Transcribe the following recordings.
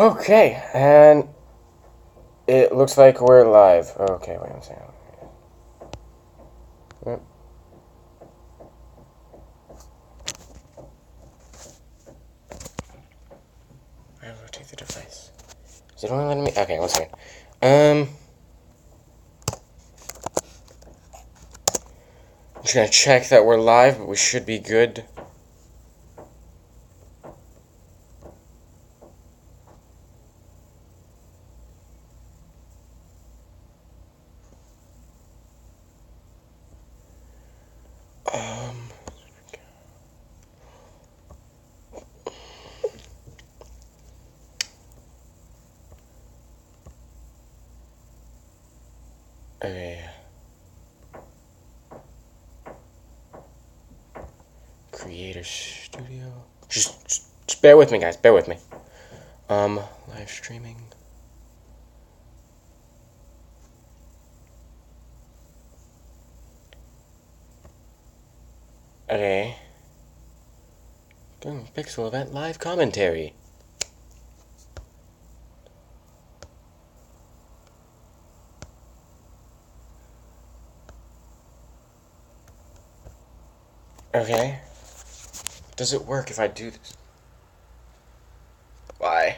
Okay, and it looks like we're live. Okay, wait a second. Yep. I rotate the device. Is it only letting me? Okay, one second. I'm just gonna check that we're live, but we should be good. Okay. Creator Studio. Just bear with me, guys. Bear with me. Live streaming. Okay. Pixel event live commentary. Okay. Does it work if I do this? Why?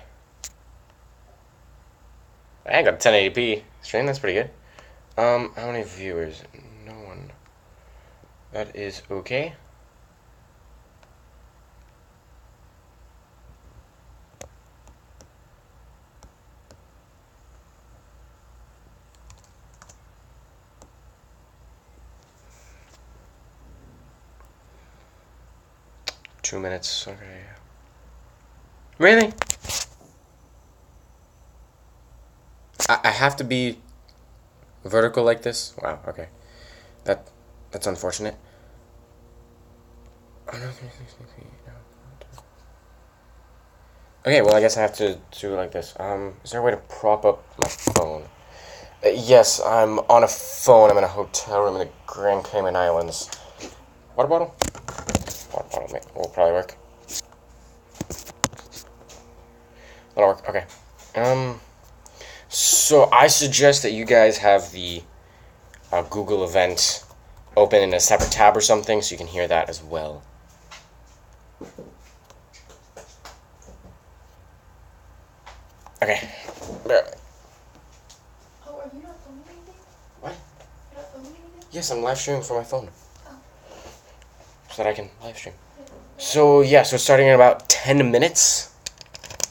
I got 1080p stream. That's pretty good. How many viewers? No one. That is okay. Two minutes. Okay. Really? I have to be vertical like this? Wow. Okay. That's unfortunate. Okay, well, I guess I have to do it like this. Is there a way to prop up my phone? Yes, I'm on a phone. I'm in a hotel room in the Grand Cayman Islands. Water bottle? Water bottle will probably work. That'll work. Okay. So I suggest that you guys have the Google event open in a separate tab or something so you can hear that as well. Okay. Barely. Oh, are you not filming anything? What? You're not filming anything? Yes, I'm live streaming from my phone. Oh. So that I can live stream. So yeah, so it's starting in about 10 minutes.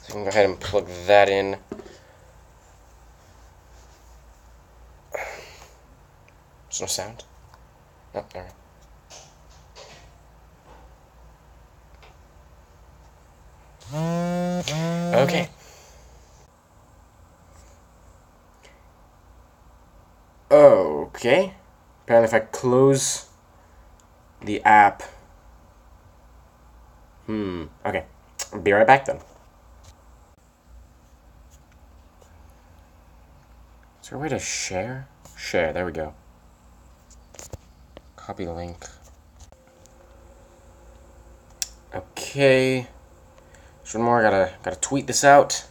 So you can go ahead and plug that in. There's no sound? No, there. Okay. Okay. Apparently if I close the app... Okay. I'll be right back then. Is there a way to share? Share, there we go. Copy link. Okay. Just one more, gotta tweet this out.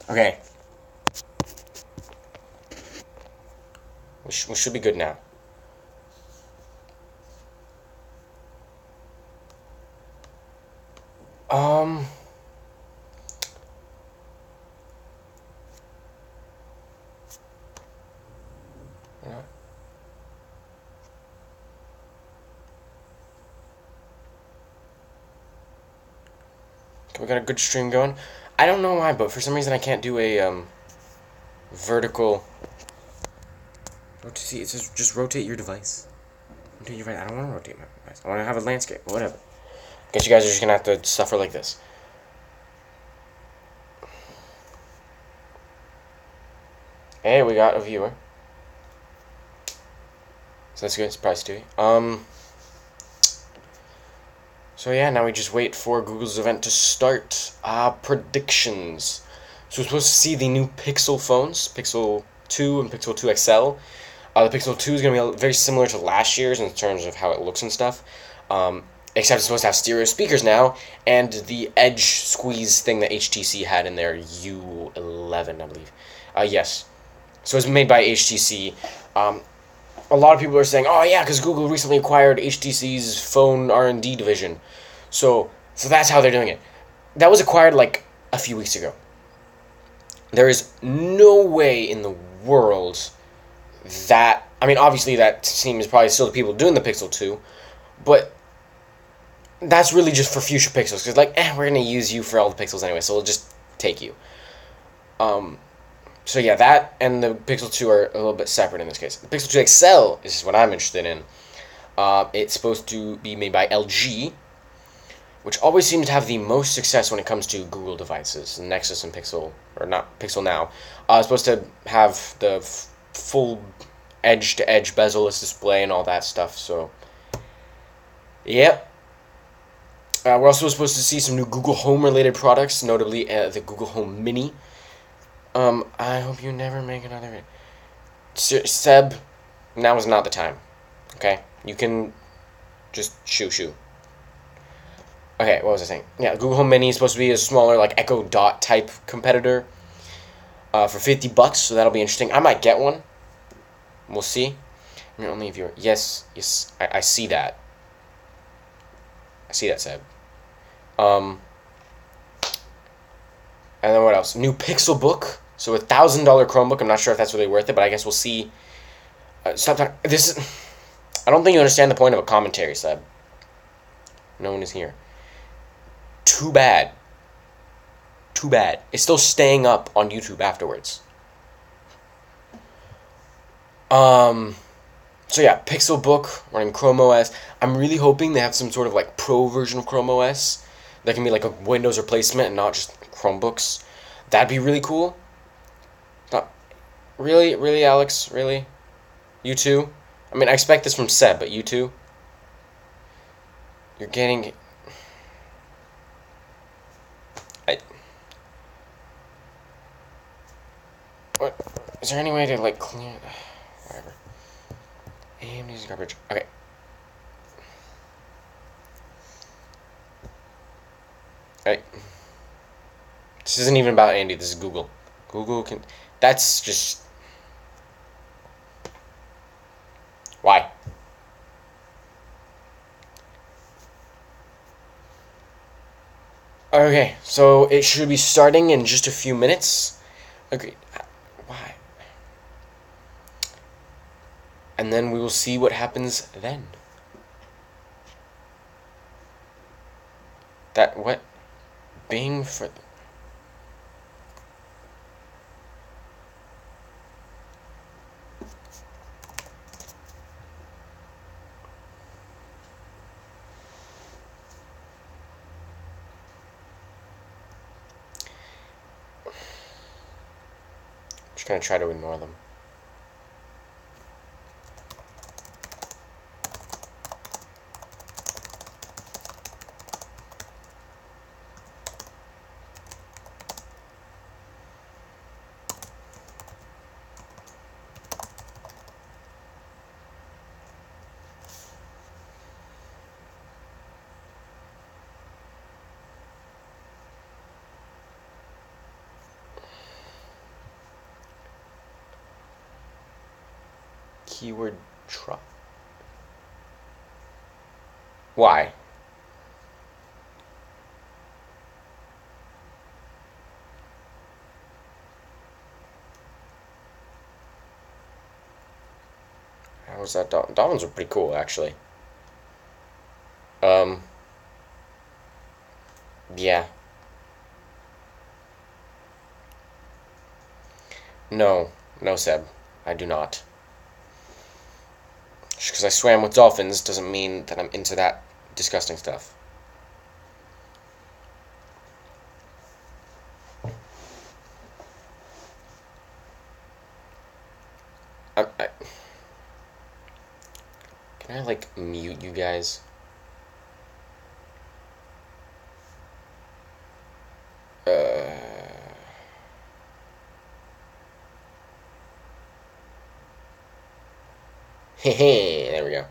Okay. We should be good now. Yeah. Okay, we got a good stream going. I don't know why, but for some reason I can't do a vertical. See, it says just rotate your device. Rotate your device. I don't want to rotate my device. I want to have a landscape. Whatever. Guess you guys are just gonna have to suffer like this. Hey, we got a viewer. So that's good. It's probably Stewie. So yeah, now we just wait for Google's event to start. Predictions. So we're supposed to see the new Pixel phones, Pixel 2 and Pixel 2 XL. The Pixel 2 is going to be very similar to last year's in terms of how it looks and stuff. except it's supposed to have stereo speakers now, and the edge squeeze thing that HTC had in their U11, I believe. Yes. So it's made by HTC. A lot of people are saying, "Oh yeah, because Google recently acquired HTC's phone R&D division." So that's how they're doing it. That was acquired like a few weeks ago. There is no way in the world that, I mean, obviously that team is probably still the people doing the Pixel 2, but that's really just for future Pixels, because like, we're gonna use you for all the Pixels anyway, so we'll just take you. So yeah, that and the Pixel 2 are a little bit separate in this case. The Pixel 2 XL is what I'm interested in. It's supposed to be made by LG, which always seems to have the most success when it comes to Google devices, Nexus and Pixel, or not Pixel now. It's supposed to have the full edge-to-edge bezel-less display and all that stuff, so yep. We're also supposed to see some new Google Home-related products, notably the Google Home Mini. I hope you never make another... Seb, now is not the time, okay? You can just shoo. Okay, what was I saying? Yeah, Google Home Mini is supposed to be a smaller, like, Echo Dot type competitor for $50, so that'll be interesting. I might get one. We'll see. You're only a viewer. Yes, I see that. I see that, Seb. And then what else? New Pixel Book. So a $1,000 Chromebook. I'm not sure if that's really worth it, but I guess we'll see. Stop talking. This is... I don't think you understand the point of a commentary, Seb. No one is here. Too bad. Too bad. It's still staying up on YouTube afterwards. So yeah, Pixel Book running Chrome OS. I'm really hoping they have some sort of like pro version of Chrome OS that can be like a Windows replacement and not just Chromebooks. That'd be really cool. Not really, Alex, really. You too. I mean, I expect this from Seb, but you too. You're getting. What? Is there any way to like clean? Whatever. AMD's garbage. Okay. Alright. This isn't even about Andy, this is Google. Google can... That's just... Why? Okay, so it should be starting in just a few minutes. Agreed. Why? And then we will see what happens then. That, what? Bing for... Just gonna try to ignore them. Keyword try. Why? How was that? Dolphins are pretty cool, actually. Yeah. No. No, Seb. I do not. Just because I swam with dolphins doesn't mean that I'm into that disgusting stuff. Can I, like, mute you guys? Hehe, there we go.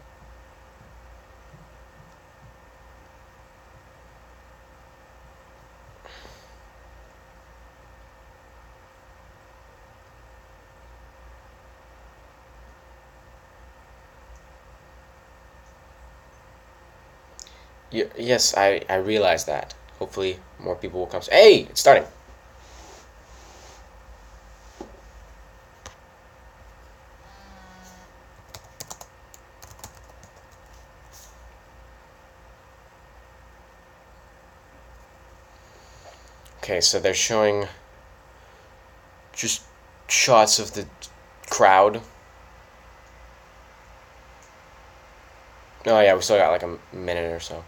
Yes, I realize that. Hopefully, more people will come. Hey, it's starting. Okay, so they're showing just shots of the crowd. Oh yeah, we still got like a minute or so.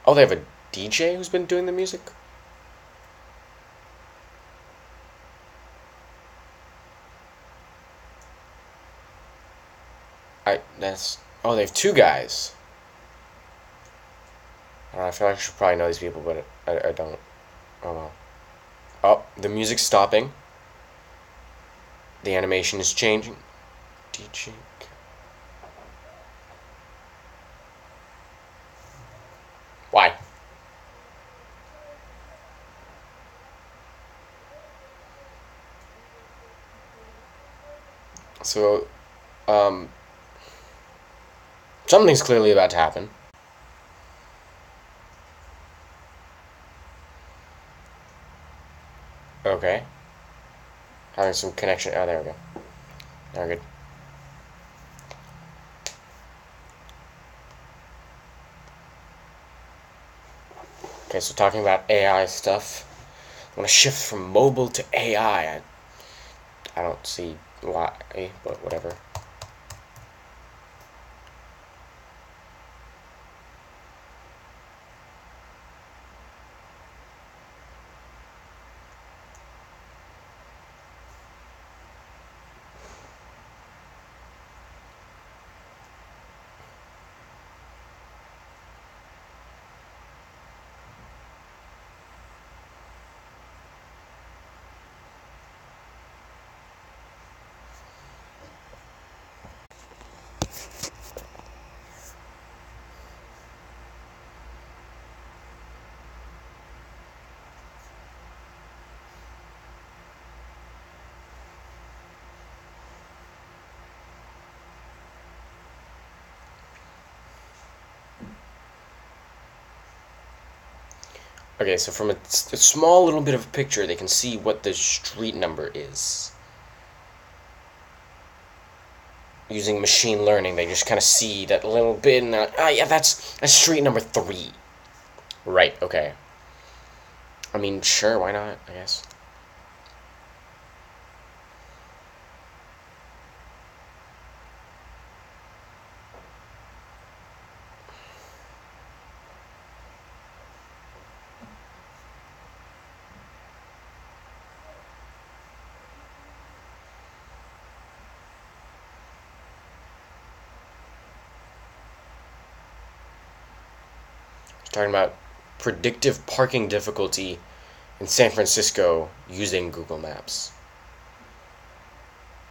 Oh, they have a DJ who's been doing the music? Oh, they have two guys. I feel like I should probably know these people, but I don't. Oh well. Oh, the music's stopping. The animation is changing. DJ. Why? So, um, something's clearly about to happen. Okay. Having some connection. Oh, there we go. Now we're good. Okay, so talking about AI stuff. I'm gonna shift from mobile to AI. I don't see why, but whatever. Okay, so from a small little bit of a picture, they can see what the street number is. Using machine learning, they just kind of see that little bit, and they're like, yeah, that's street number 3. Right, okay. I mean, sure, why not, I guess. Talking about predictive parking difficulty in San Francisco using Google Maps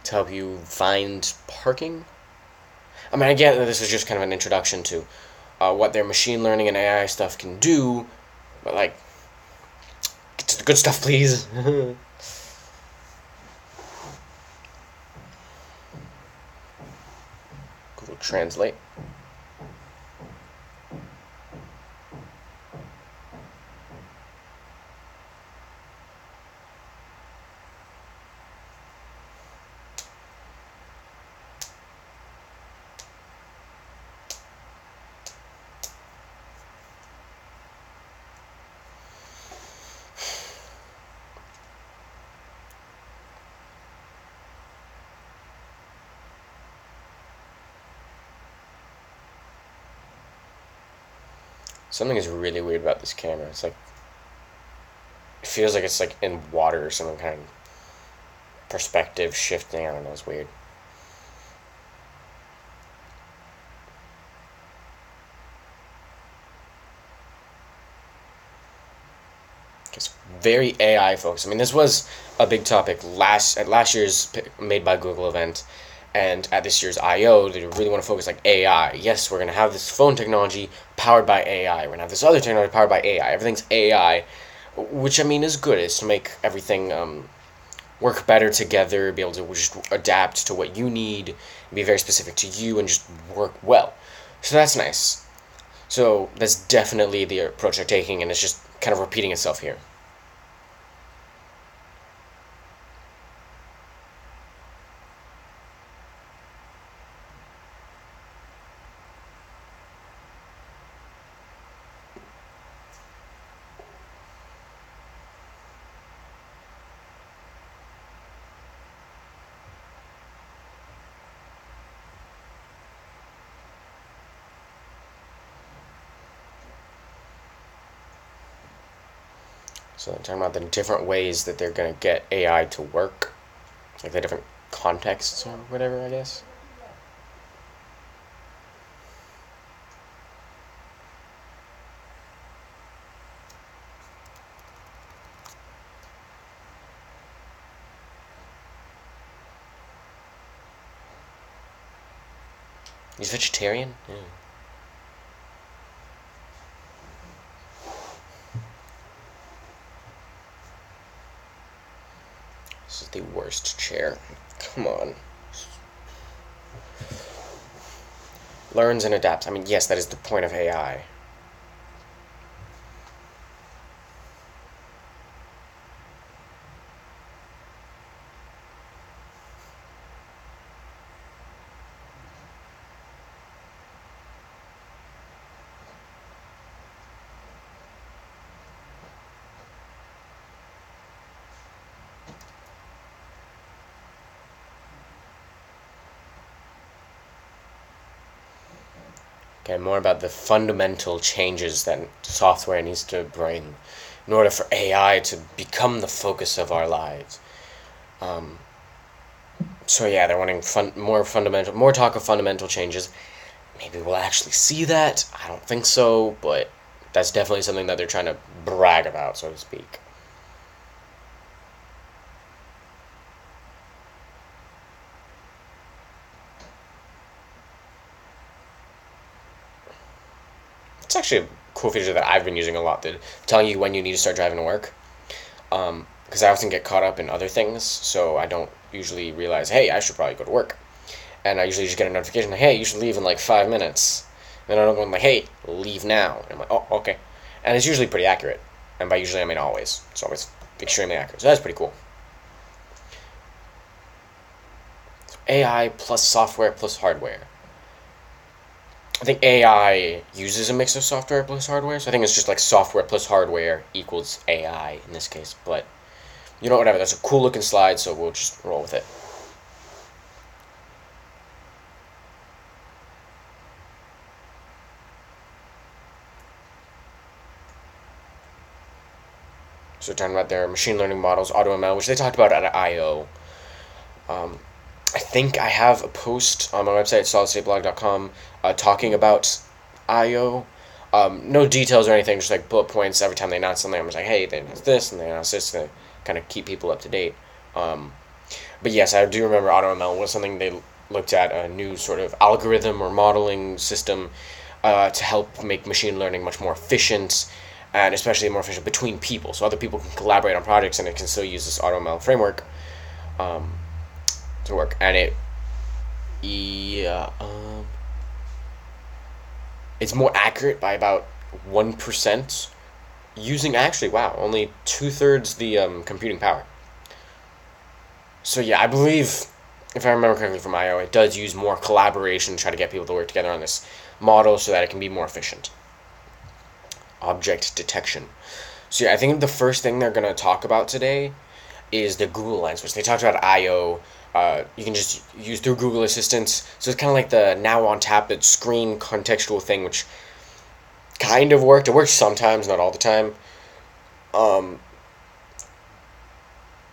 to help you find parking. I mean, I get that this is just kind of an introduction to what their machine learning and AI stuff can do, but like, get to the good stuff, please. Google Translate. Something is really weird about this camera. It's like, it feels like it's like in water or some kind of perspective shifting. I don't know, it's weird. It's very AI focused. I mean, this was a big topic at last year's Made by Google event, and at this year's I/O. They really want to focus like AI. Yes, we're gonna have this phone technology powered by AI. We're gonna have this other technology powered by AI. Everything's AI, which I mean is good. It's to make everything work better together, be able to just adapt to what you need, be very specific to you, and just work well. So that's nice. So that's definitely the approach they're taking, and it's just kind of repeating itself here. So I'm talking about the different ways that they're going to get AI to work, like the different contexts or whatever, I guess. He's vegetarian? Yeah. This is the worst chair. Come on. Learns and adapts. I mean, yes, that is the point of AI. Okay, more about the fundamental changes that software needs to bring in order for AI to become the focus of our lives. Um, so yeah, they're wanting more talk of fundamental changes. Maybe we'll actually see that. I don't think so, but that's definitely something that they're trying to brag about, so to speak. It's actually a cool feature that I've been using a lot, that telling you when you need to start driving to work. Because I often get caught up in other things, so I don't usually realize, hey, I should probably go to work. And I usually just get a notification like, hey, you should leave in like 5 minutes. And then I'm like, hey, leave now. And I'm like, oh, okay. And it's usually pretty accurate. And by usually, I mean always. It's always extremely accurate. So that's pretty cool. AI plus software plus hardware. I think AI uses a mix of software plus hardware, so I think it's just like software plus hardware equals AI in this case. But, you know, whatever. That's a cool looking slide, so we'll just roll with it. So we're talking about their machine learning models, AutoML, which they talked about at I/O. I think I have a post on my website, solidstateblog.com, talking about I/O. No details or anything, just like bullet points. Every time they announce something, I'm just like, hey, they announced this, and they announced this, to kind of keep people up to date. But yes, I do remember AutoML was something they looked at, a new sort of algorithm or modeling system to help make machine learning much more efficient, and especially more efficient between people. So other people can collaborate on projects, and it can still use this AutoML framework to work. And it's more accurate by about 1%, using actually, wow, only 2/3 the computing power. So yeah, I believe, if I remember correctly from I/O, it does use more collaboration to try to get people to work together on this model so that it can be more efficient. Object detection. So yeah, I think the first thing they're going to talk about today is the Google Lens, which they talked about at I/O. You can just use through Google Assistant. So it's kind of like the now on tap screen contextual thing, which kind of worked. It works sometimes, not all the time.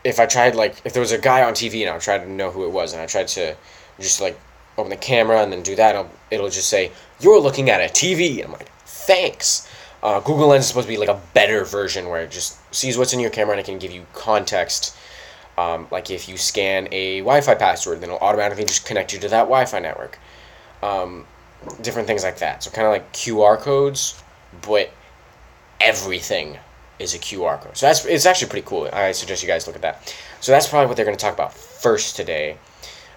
If I tried, like, if there was a guy on TV and I tried to know who it was, and I tried to just, like, open the camera and then do that, it'll just say, you're looking at a TV. And I'm like, thanks. Google Lens is supposed to be like a better version where it just sees what's in your camera and it can give you context. Like if you scan a Wi-Fi password, then it'll automatically just connect you to that Wi-Fi network. Different things like that. So kind of like QR codes, but everything is a QR code. So it's actually pretty cool. I suggest you guys look at that. So that's probably what they're going to talk about first today.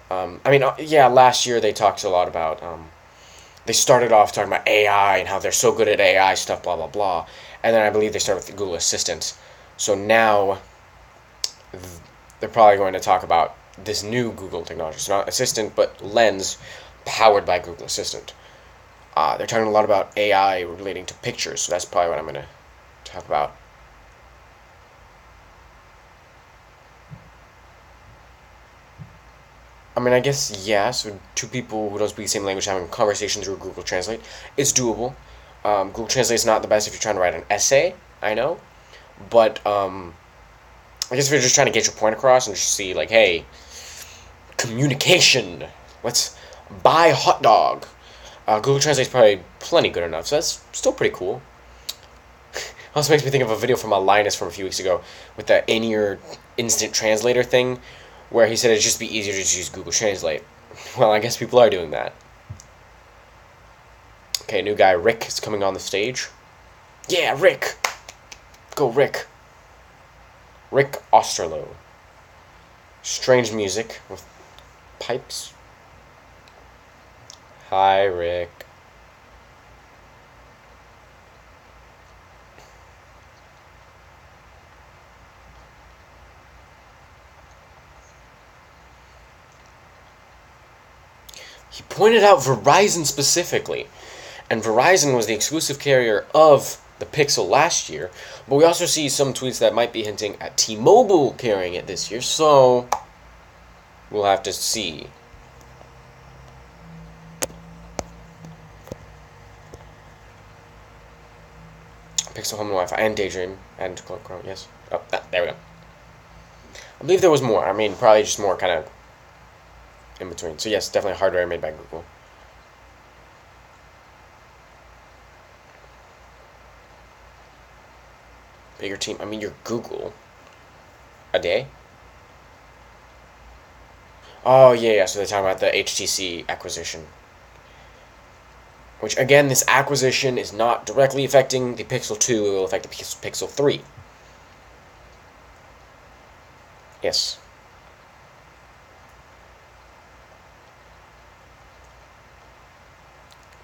Yeah, last year they talked a lot about. They started off talking about AI and how they're so good at AI stuff, blah blah blah, and then I believe they started with the Google Assistant. So now they're probably going to talk about this new Google technology. It's not Assistant, but Lens, powered by Google Assistant. They're talking a lot about AI relating to pictures, so that's probably what I'm going to talk about. I mean, I guess, yeah, so two people who don't speak the same language having a conversation through Google Translate is doable. Google Translate is not the best if you're trying to write an essay, I know, but I guess if you're just trying to get your point across and just see, like, hey, communication, let's buy a hot dog. Google Translate is probably plenty good enough, so that's still pretty cool. Also makes me think of a video from Linus from a few weeks ago with the in-ear instant translator thing, where he said it'd just be easier to just use Google Translate. Well, I guess people are doing that. Okay, new guy Rick is coming on the stage. Yeah, Rick! Go, Rick! Rick Osterloh. Strange music with pipes. Hi, Rick. He pointed out Verizon specifically, and Verizon was the exclusive carrier of the Pixel last year, but we also see some tweets that might be hinting at T-Mobile carrying it this year, so we'll have to see. Pixel Home and Wi-Fi, and Daydream, and Chrome, yes. Oh, there we go. I believe there was more. I mean, probably just more kind of in between. So yes, definitely hardware made by Google. Bigger team. I mean, you're Google. A day? Oh, yeah. So they're talking about the HTC acquisition. Which, again, this acquisition is not directly affecting the Pixel 2. It will affect the Pixel 3. Yes.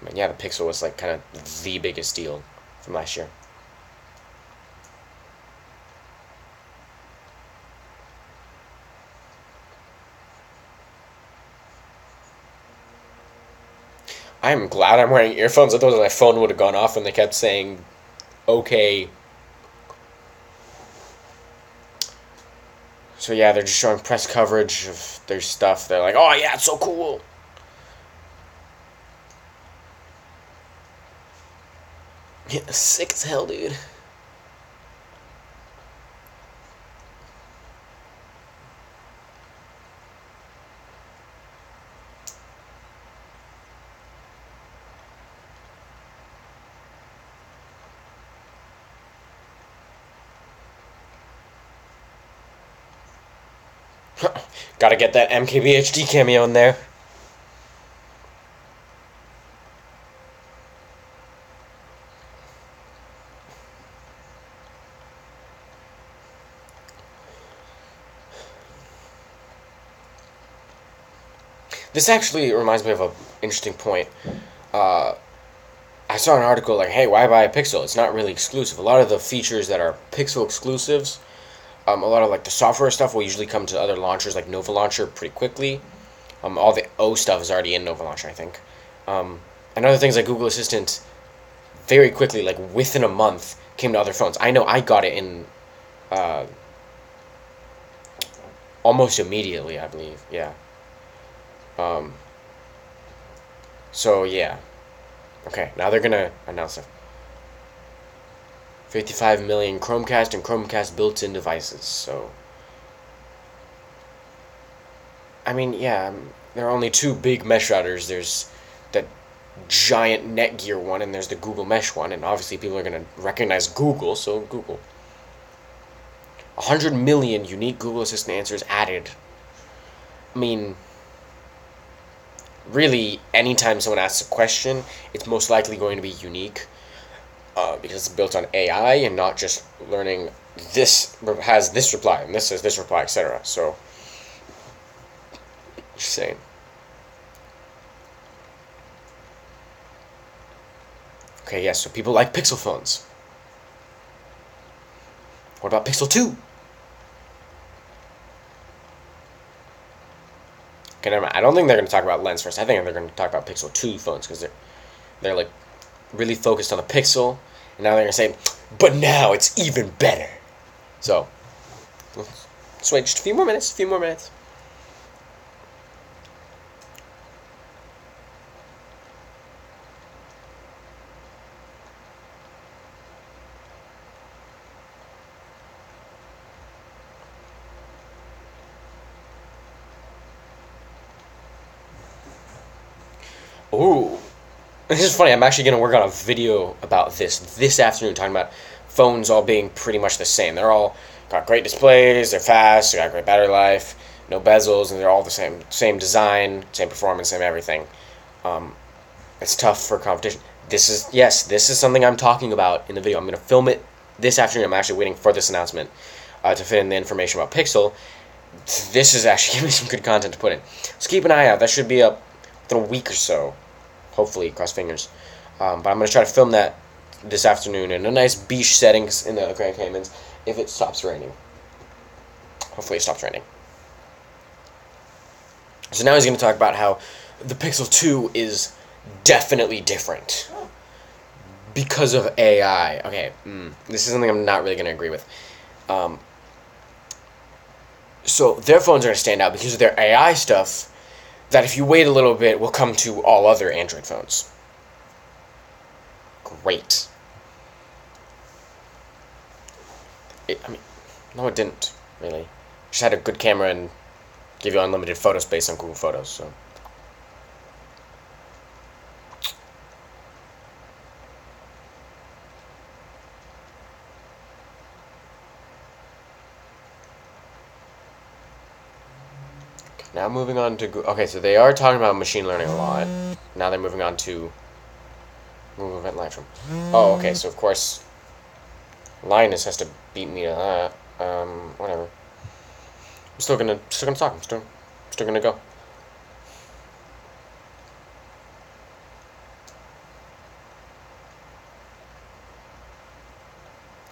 I mean, yeah, the Pixel was like kind of the biggest deal from last year. I am glad I'm wearing earphones. Otherwise, my phone would have gone off when they kept saying, okay. So yeah, they're just showing press coverage of their stuff. They're like, oh yeah, it's so cool. Yeah, sick as hell, dude. Gotta get that MKBHD cameo in there. This actually reminds me of an interesting point. I saw an article like, hey, why buy a Pixel? It's not really exclusive. A lot of the features that are Pixel exclusives, a lot of like the software stuff will usually come to other launchers like Nova Launcher pretty quickly. All the O stuff is already in Nova Launcher, I think. And other things like Google Assistant, very quickly, like within a month, came to other phones. I know I got it in almost immediately, I believe. Yeah. So yeah. Okay, now they're gonna announce it. 55 million Chromecast and Chromecast built-in devices, so... I mean, yeah, there are only two big mesh routers. There's the giant Netgear one, and there's the Google Mesh one, and obviously people are gonna recognize Google, so Google. 100 million unique Google Assistant answers added. I mean... really, anytime someone asks a question, it's most likely going to be unique. because it's built on AI and not just learning this has this reply and this has this reply, etc. So, just saying. Okay, yes, so people like Pixel phones. What about Pixel 2? Okay, never mind. I don't think they're going to talk about Lens first. I think they're going to talk about Pixel 2 phones because they're like really focused on the Pixel, and now they're going to say, but now it's even better. So, let's wait just a few more minutes. Ooh. This is funny. I'm actually going to work on a video about this afternoon, talking about phones all being pretty much the same. They're all got great displays, they're fast, they got great battery life, no bezels, and they're all the same design, same performance, same everything. It's tough for competition. This is something I'm talking about in the video. I'm going to film it this afternoon. I'm actually waiting for this announcement to fit in the information about Pixel. This is actually giving me some good content to put in. So keep an eye out. That should be up within a week or so. Hopefully, cross fingers. But I'm going to try to film that this afternoon in a nice beach setting in the Grand Caymans if it stops raining. Hopefully it stops raining. So now he's going to talk about how the Pixel 2 is definitely different because of AI. Okay, this is something I'm not really going to agree with. So their phones are going to stand out because of their AI stuff that if you wait a little bit will come to all other Android phones. Great. No, it didn't, really. It just had a good camera and give you unlimited photo space on Google Photos, so. Now moving on to... Okay, so they are talking about machine learning a lot. Now they're moving on to Google Event Lightroom. Oh, okay, so of course Linus has to beat me to that. Whatever. I'm still gonna talk. I'm still gonna go.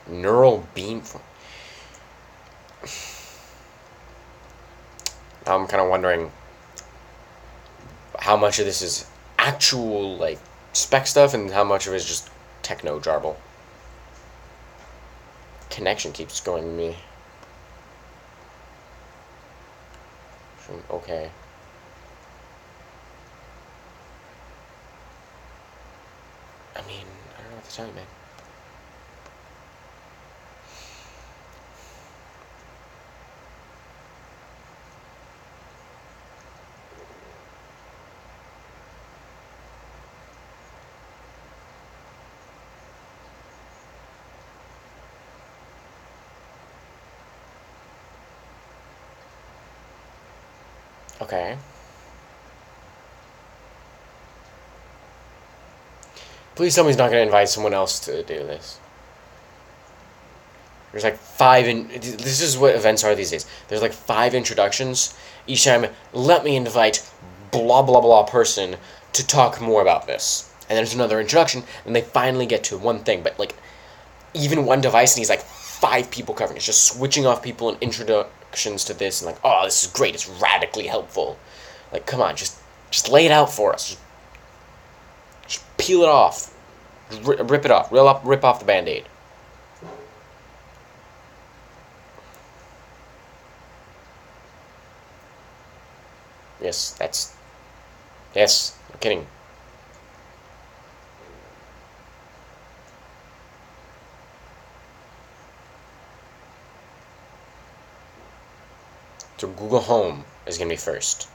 Neural beam. I'm kind of wondering how much of this is actual, like, spec stuff and how much of it is just techno jarble. Connection keeps going to me. Okay. I mean, I don't know what to tell you, man. Okay. Please tell me he's not going to invite someone else to do this. There's like 5 this is what events are these days. There's like 5 introductions. Each time, let me invite blah blah blah person to talk more about this. And there's another introduction, and they finally get to one thing. But like, even one device needs like 5 people covering. It's just switching off people and introductions to this, and like, oh, this is great. It's radically helpful. Like, come on, just lay it out for us. Just peel it off. Rip it off. Rip off the Band-Aid. Yes, yes, I'm kidding. So Google Home is going to be first.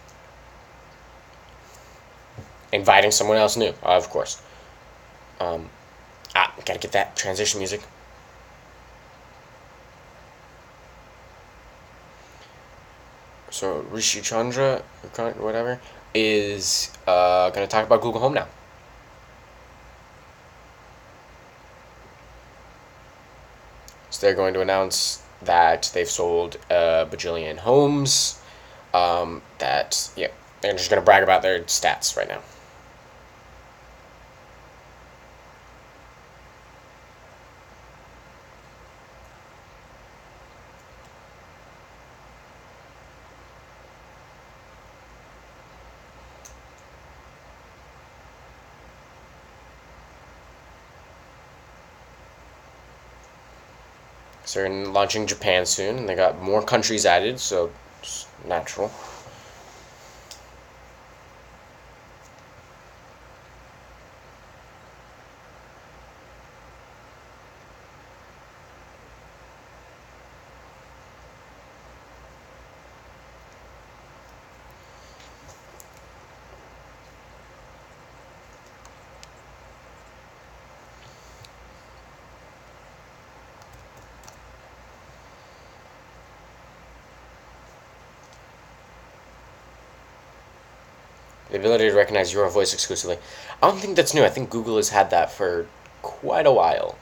Inviting someone else new, of course. Gotta get that transition music. So Rishi Chandra, whatever, is gonna talk about Google Home now. So they're going to announce that they've sold a bajillion homes. Yeah, they're just going to brag about their stats right now. So they're launching Japan soon, and they got more countries added, so it's natural. The ability to recognize your voice exclusively. I don't think that's new. I think Google has had that for quite a while.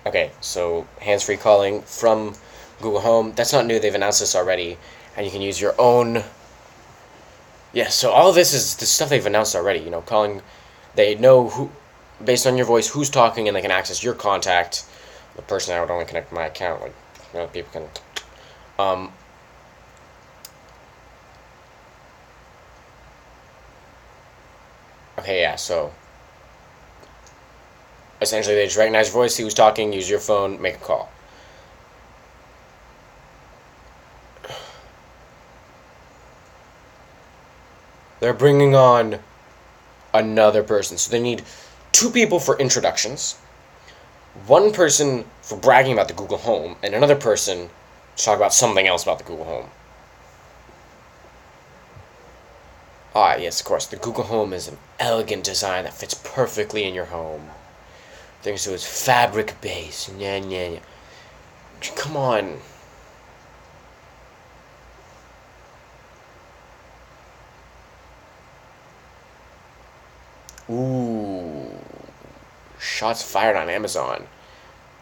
Okay, so hands-free calling from Google Home. That's not new. They've announced this already, and you can use your own. Yeah, so all of this is the stuff they've announced already. You know, calling. They know who, based on your voice, who's talking, and they can access your contact. The person I would only connect my account. Like, you know, people can. Um. Okay, yeah. So essentially, they just recognize your voice, see who's talking, use your phone, make a call. They're bringing on another person. So they need two people for introductions, one person for bragging about the Google Home, and another person to talk about something else about the Google Home. Ah, yes, of course. The Google Home is an elegant design that fits perfectly in your home. Thanks to its fabric base. Yeah, yeah, yeah. Come on. Ooh. Shots fired on Amazon.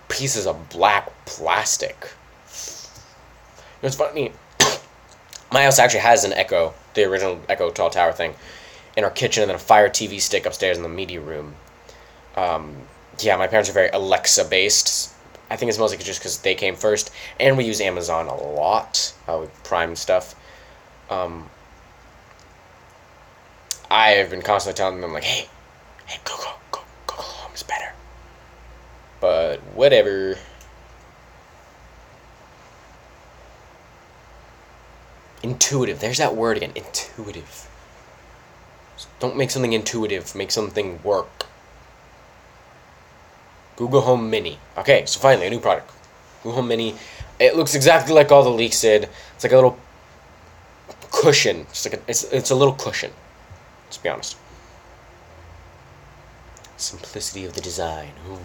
Pieces of black plastic. You know, it's funny. My house actually has an Echo, the original Echo tall tower thing, in our kitchen, and then a Fire TV stick upstairs in the media room. Yeah, my parents are very Alexa based. I think it's mostly just because they came first, and we use Amazon a lot with Prime stuff. Um, I have been constantly telling them like, hey, Google Home is better. But whatever. Intuitive. There's that word again. Intuitive. Don't make something intuitive. Make something work. Google Home Mini. Okay, so finally, a new product. Google Home Mini. It looks exactly like all the leaks did. It's like a little cushion. It's a little cushion. Let's be honest. Simplicity of the design. Ooh.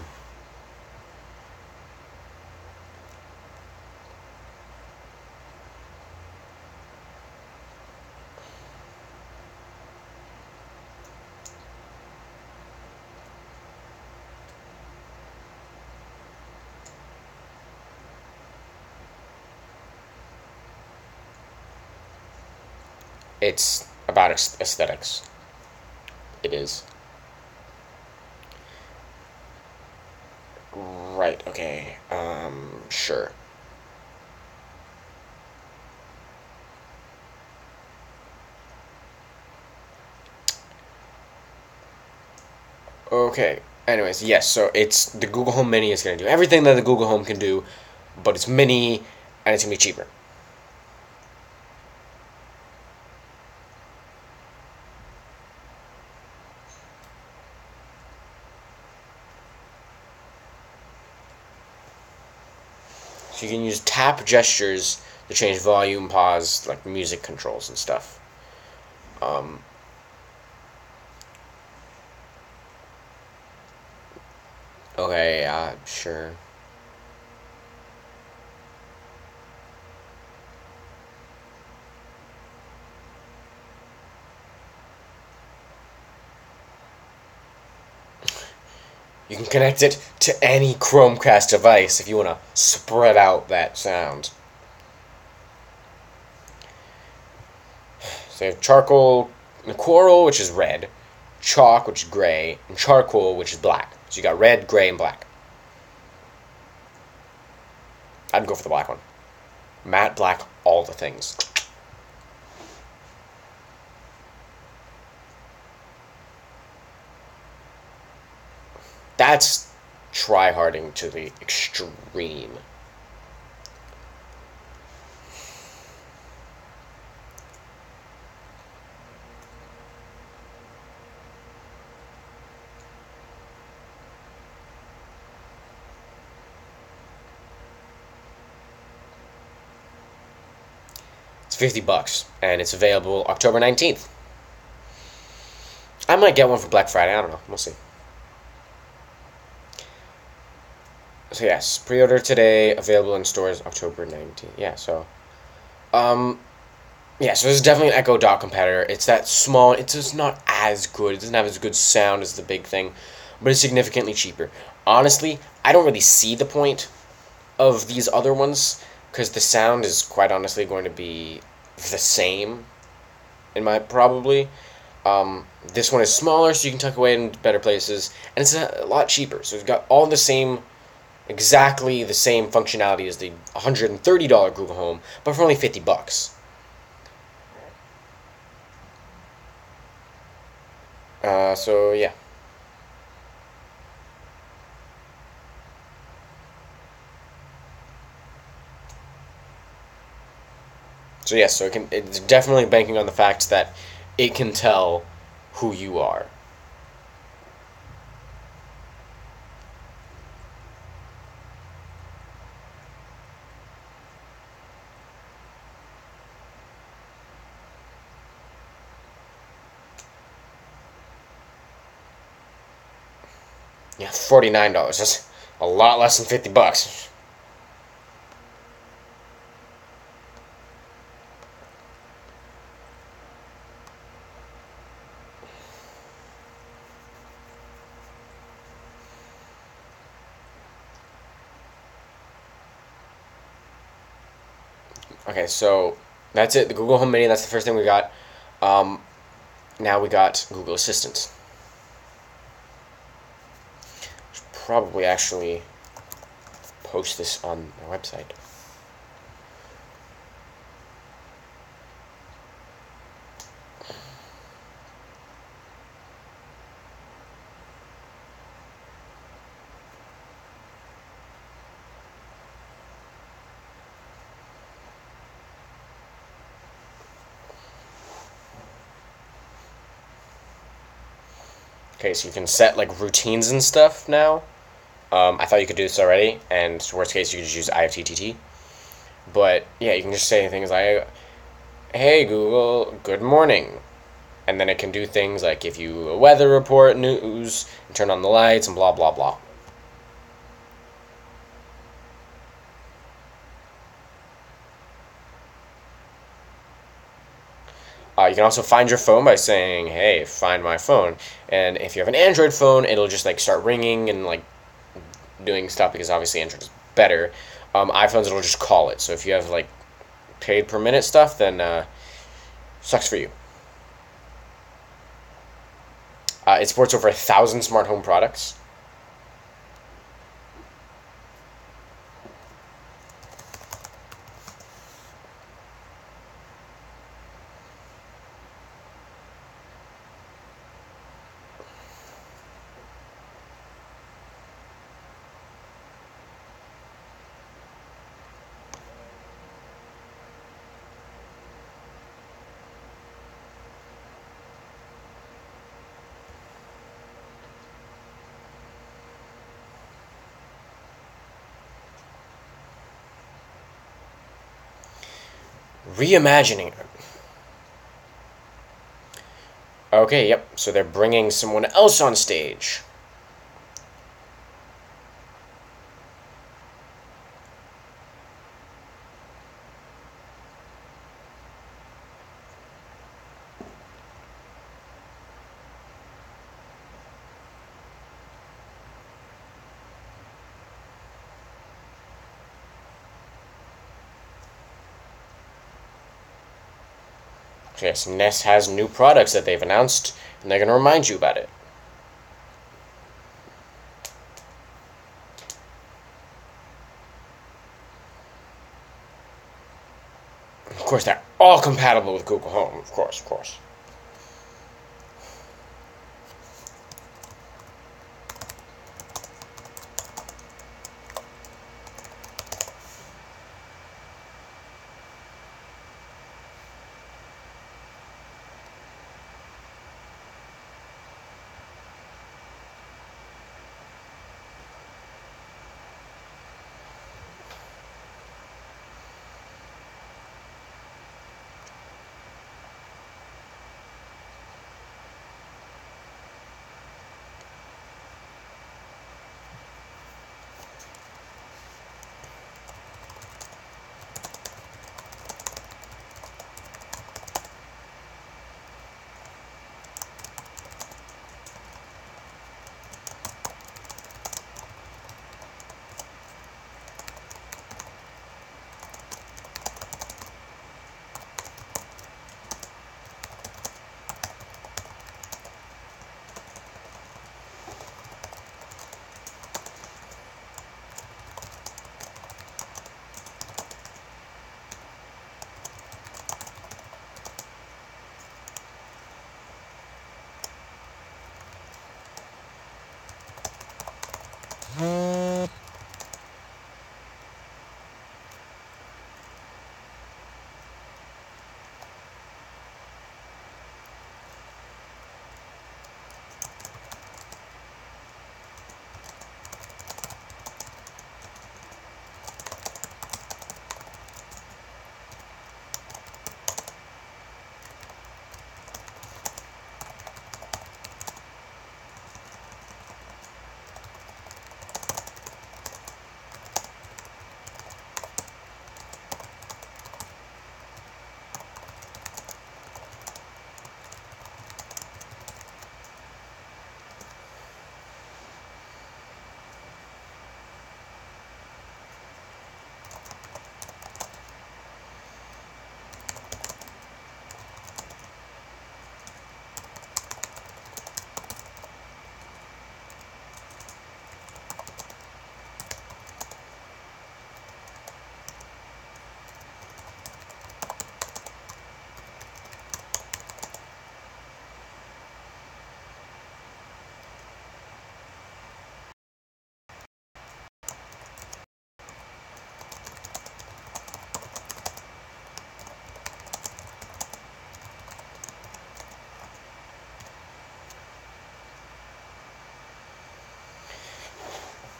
It's about aesthetics. It is. Right, okay. Sure. Okay. Anyways, yes. So it's the Google Home Mini is gonna do everything that the Google Home can do, but it's mini and it's gonna be cheaper. So you can use tap gestures to change volume, pause, like music controls and stuff. Um, okay, sure. You can connect it to any Chromecast device if you want to spread out that sound. So you have charcoal, coral, which is red, chalk, which is gray, and charcoal, which is black. So you got red, gray, and black. I'd go for the black one. Matte black, all the things. That's tryharding to the extreme. It's $50, and it's available October 19th. I might get one for Black Friday. I don't know. We'll see. So yes, pre-order today, available in stores October 19th. Yeah, so um yeah, so this is definitely an Echo Dot competitor. It's that small, it's just not as good. It doesn't have as good sound as the big thing, but it's significantly cheaper. Honestly, I don't really see the point of these other ones because the sound is quite honestly going to be the same in my probably. This one is smaller, so you can tuck away in better places, and it's a lot cheaper. So it's got all the same, exactly the same functionality as the $130 Google Home, but for only $50. So yeah. So yes, so it's definitely banking on the fact that it can tell who you are. Yeah, $49. That's a lot less than $50. Okay, so that's it. The Google Home Mini. That's the first thing we got. Um, Now we got Google Assistant. Should probably actually post this on my website. Okay, so you can set like routines and stuff now. I thought you could do this already, and worst case, you could just use IFTTT. But yeah, you can just say things like, "Hey Google, good morning," and then it can do things like give you a weather report, news, and turn on the lights, and blah blah blah. You can also find your phone by saying, "Hey, find my phone." And if you have an Android phone, it'll just like start ringing and like doing stuff because obviously Android is better. iPhones, it'll just call it. So if you have like paid per minute stuff, then sucks for you. It supports over 1,000 smart home products. Reimagining it. Okay, yep. So they're bringing someone else on stage. Yes, Nest has new products that they've announced, and they're going to remind you about it. Of course, they're all compatible with Google Home. Of course, of course.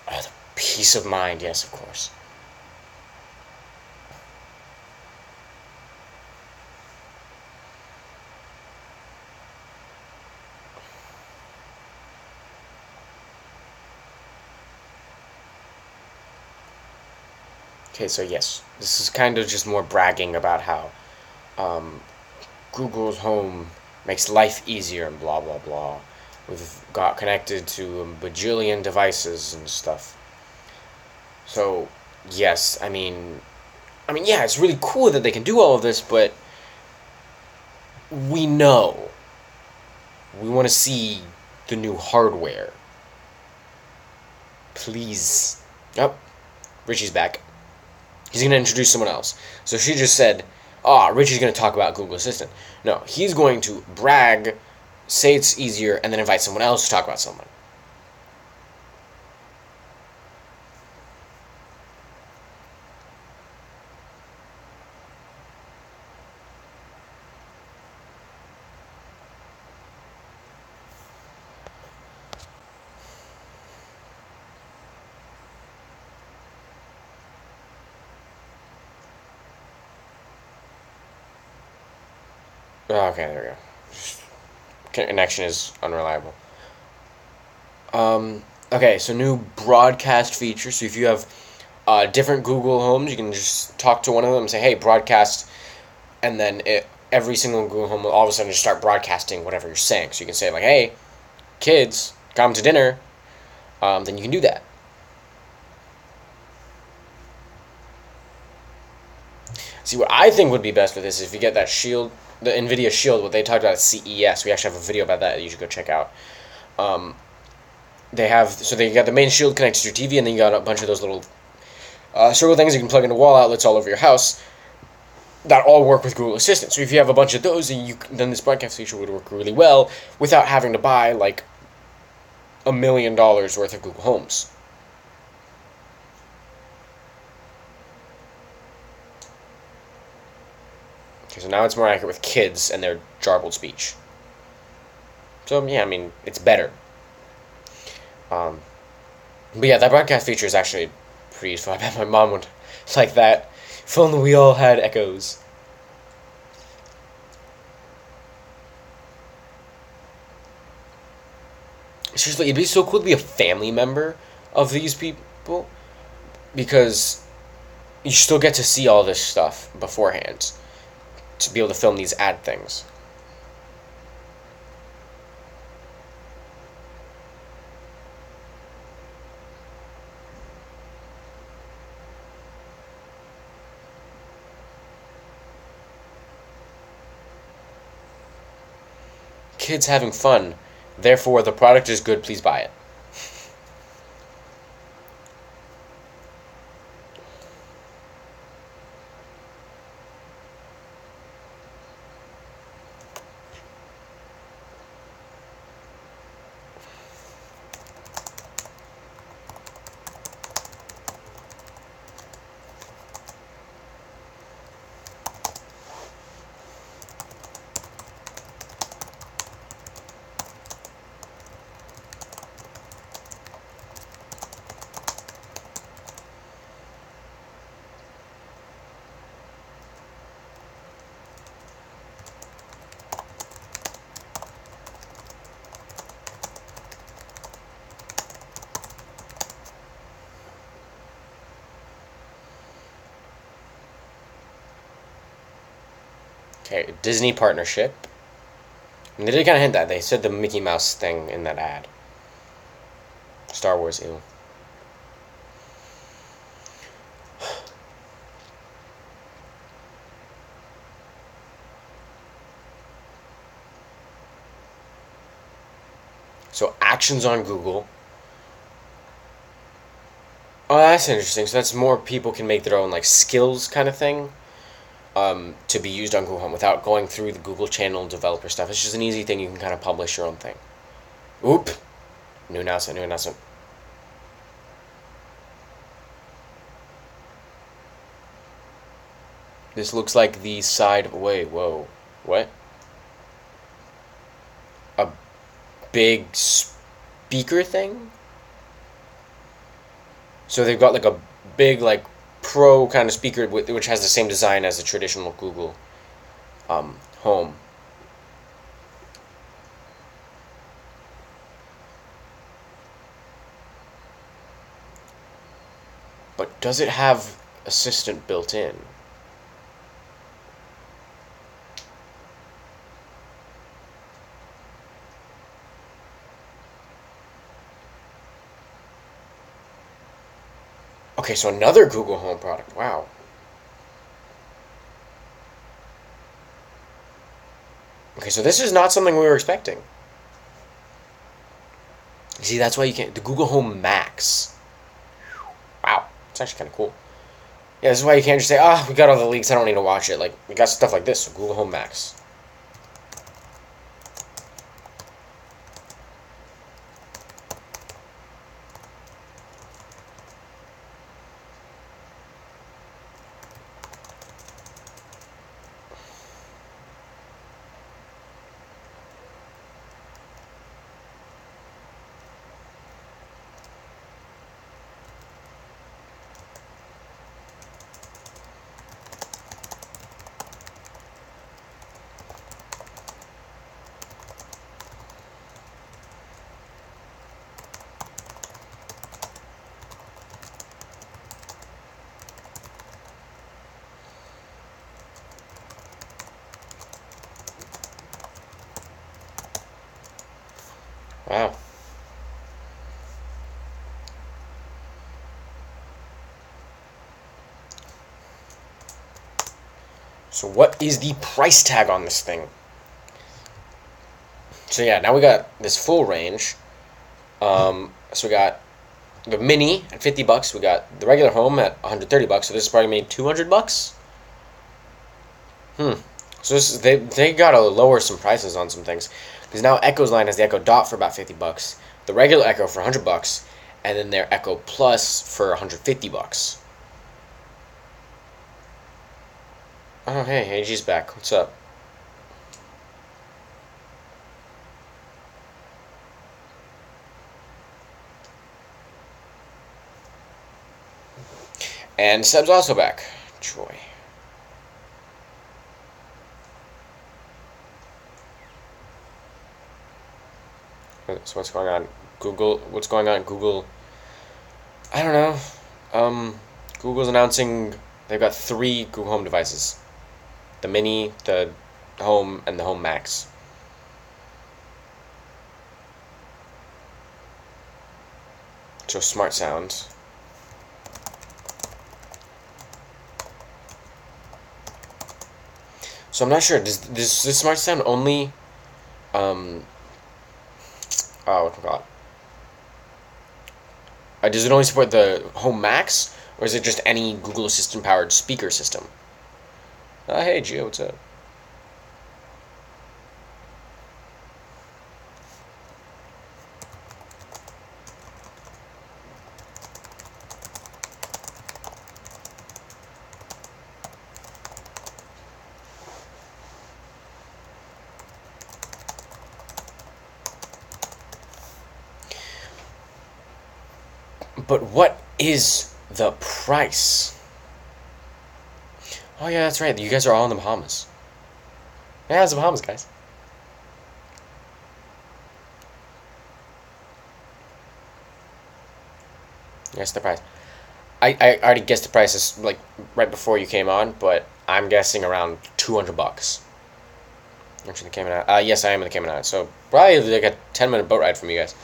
The peace of mind, yes, of course. Okay, so yes, this is kind of just more bragging about how um, Google's Home makes life easier and blah blah blah. We've got connected to a bajillion devices and stuff. So yes, yeah, it's really cool that they can do all of this, but we know we want to see the new hardware. Please. Yep, Richie's back. He's going to introduce someone else. So she just said, Richie's going to talk about Google Assistant. No, he's going to brag, say it's easier, and then invite someone else to talk about someone. Oh, okay, there we go. Connection is unreliable. Okay, so new broadcast feature. So if you have different Google Homes, you can just talk to one of them and say, "Hey, broadcast," and then every single Google Home will all of a sudden just start broadcasting whatever you're saying. So you can say like, "Hey, kids, come to dinner." Then you can do that. See, what I think would be best for this is if you get that Shield, the NVIDIA Shield, what they talked about at CES. We actually have a video about that you should go check out. They have, so they got the main Shield connected to your TV, and then you got a bunch of those little circle things you can plug into wall outlets all over your house that all work with Google Assistant. So if you have a bunch of those, then this broadcast feature would work really well without having to buy like $1 million worth of Google Homes. Okay, so now it's more accurate with kids and their jarbled speech. So yeah, I mean it's better. But yeah, that broadcast feature is actually pretty useful. I bet my mom would like that. If only we all had echoes. Seriously, it'd be so cool to be a family member of these people because you still get to see all this stuff beforehand to be able to film these ad things. Kids having fun, therefore the product is good, please buy it. Okay, Disney partnership. And they did kind of hint that. They said the Mickey Mouse thing in that ad. Star Wars, ew. So actions on Google. Oh, that's interesting. So that's more people can make their own like skills kind of thing. To be used on Google Home without going through the Google channel developer stuff. It's just an easy thing. You can kind of publish your own thing. Oop. New announcement, new announcement. This looks like the side. Wait, whoa. What? A big speaker thing? So they've got like a big, like, pro kind of speaker which has the same design as the traditional Google Home. But does it have Assistant built in? Okay, so another Google Home product. Wow. Okay, so this is not something we were expecting. See, that's why you can't. The Google Home Max. Wow, it's actually kind of cool. Yeah, this is why you can't just say, "Ah, we got all the leaks. I don't need to watch it." Like, we got stuff like this. So Google Home Max. So what is the price tag on this thing? So yeah, now we got this full range. So we got the mini at $50. We got the regular home at $130. So this is probably made $200. So they gotta lower some prices on some things, because now Echo's line has the Echo Dot for about $50, the regular Echo for $100, and then their Echo Plus for $150. Oh hey, AG's back. What's up? And Seb's also back. Joy. So what's going on? Google. What's going on? Google. I don't know. Google's announcing they've got 3 Google Home devices: the Mini, the Home, and the Home Max. So smart sound. So I'm not sure. Does this smart sound only oh, what forgot. Does it only support the Home Max, or is it just any Google Assistant powered speaker system? Hey Gio, what's up? But what is the price? Oh yeah, that's right. You guys are all in the Bahamas. Yeah, it's the Bahamas, guys. Guess the price. I already guessed the prices like right before you came on, but I'm guessing around $200. Actually, the Cayman Islands. Yes, I am in the Cayman Islands, so probably like a 10-minute boat ride from you guys.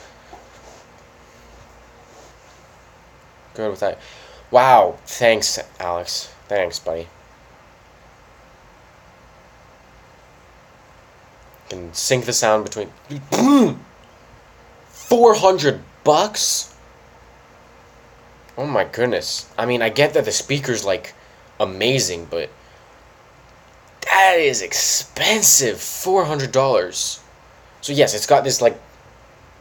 Good with that. Wow, thanks, Alex. Thanks, buddy. Can sync the sound between $400. Oh my goodness. I mean, I get that the speaker's like amazing, but that is expensive. $400. So yes, it's got this like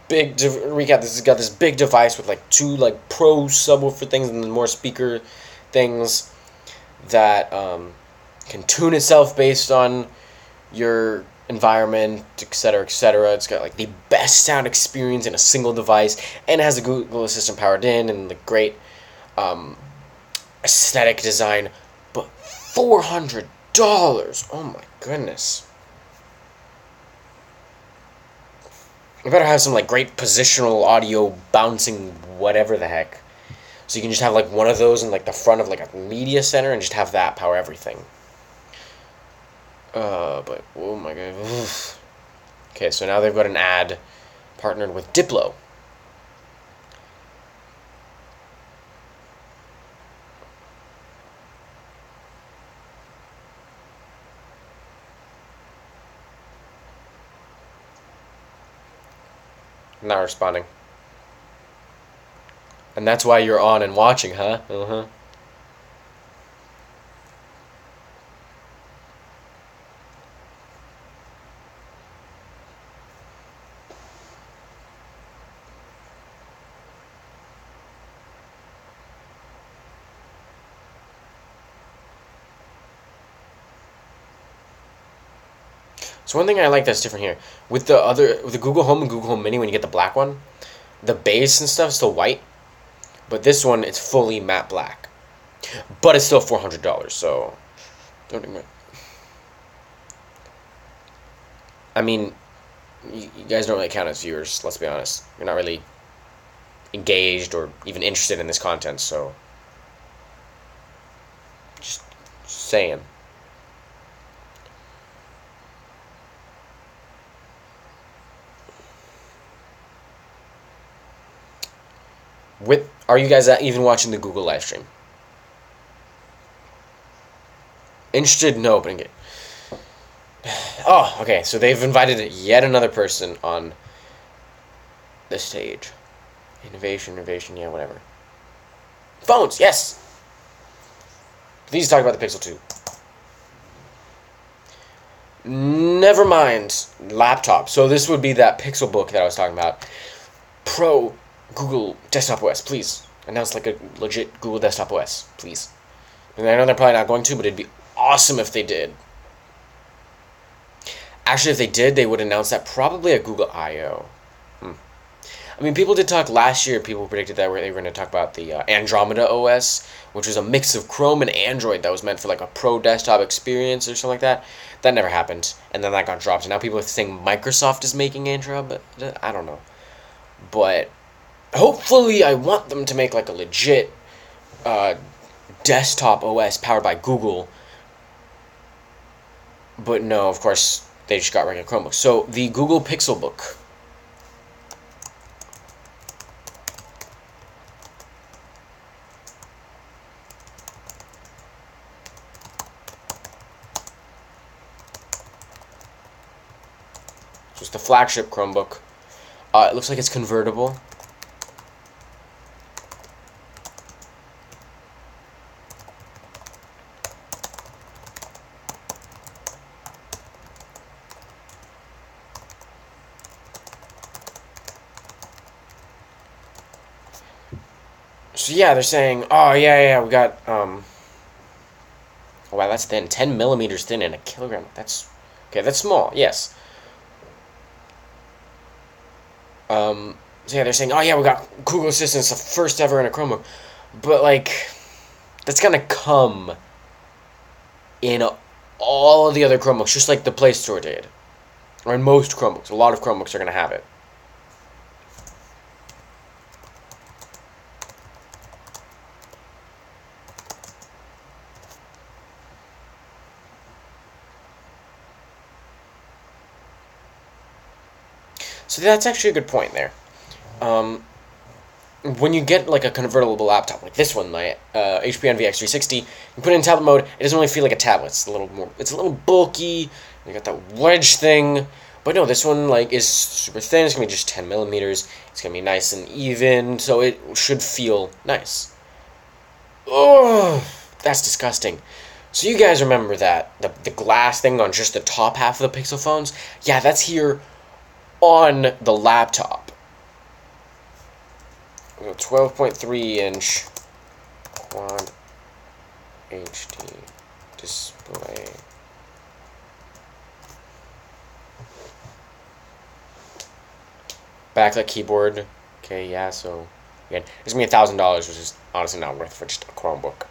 big recap. This has got this big device with like 2 like pro subwoofer things and then more speaker things that can tune itself based on your environment, etc., etc. It's got like the best sound experience in a single device, and it has the Google Assistant powered in and the great aesthetic design. But $400. Oh my goodness. You better have some like great positional audio bouncing whatever the heck. So you can just have like one of those in like the front of like a media center and just have that power everything. But oh my god. Okay, so now they've got an ad partnered with Diplo. Not responding. And that's why you're on and watching, huh? Uh-huh. So one thing I like that's different here with the Google Home and Google Home Mini, when you get the black one, the base and stuff is still white, but this one it's fully matte black, but it's still $400. So don't admit. I mean, you guys don't really count as viewers. Let's be honest. You're not really engaged or even interested in this content. So just saying. Are you guys even watching the Google live stream? Interested in opening it. Oh, okay, so they've invited yet another person on the stage. Innovation, yeah, whatever. Phones, yes! Please talk about the Pixel 2. Never mind. Laptop. So this would be that Pixel book that I was talking about. Pro Google Desktop OS, please. Announce like a legit Google Desktop OS, please. And I know they're probably not going to, but it'd be awesome if they did. Actually, if they did, they would announce that probably at Google I/O. I mean, people did talk last year. People predicted that they were going to talk about the Andromeda OS, which was a mix of Chrome and Android that was meant for like a pro desktop experience or something like that. That never happened, and then that got dropped. And now people are saying Microsoft is making Andromeda. I don't know, but hopefully, I want them to make like a legit desktop OS powered by Google. But no, of course, they just got regular Chromebooks. So the Google Pixel Book. So it's the flagship Chromebook. It looks like it's convertible. So yeah, they're saying, oh yeah, we got oh wow, that's thin, 10 millimeters thin and a kilogram. That's okay. That's small. Yes. So yeah, they're saying, oh yeah, we got Google Assistant, the first ever in a Chromebook, but like, that's gonna come in all of the other Chromebooks, just like the Play Store did, or in most Chromebooks. A lot of Chromebooks are gonna have it. So that's actually a good point there. When you get like a convertible laptop like this one, my HP Envy X360, you put it in tablet mode, it doesn't really feel like a tablet. It's a little bulky. You got that wedge thing, but no, this one like is super thin. It's gonna be just 10 millimeters. It's gonna be nice and even, so it should feel nice. Oh, that's disgusting. So you guys remember that the glass thing on just the top half of the Pixel phones? Yeah, that's here on the laptop. 12.3-inch Quad HD display. Backlit keyboard. Okay, yeah, so again, it's gonna be $1,000, which is honestly not worth for just a Chromebook.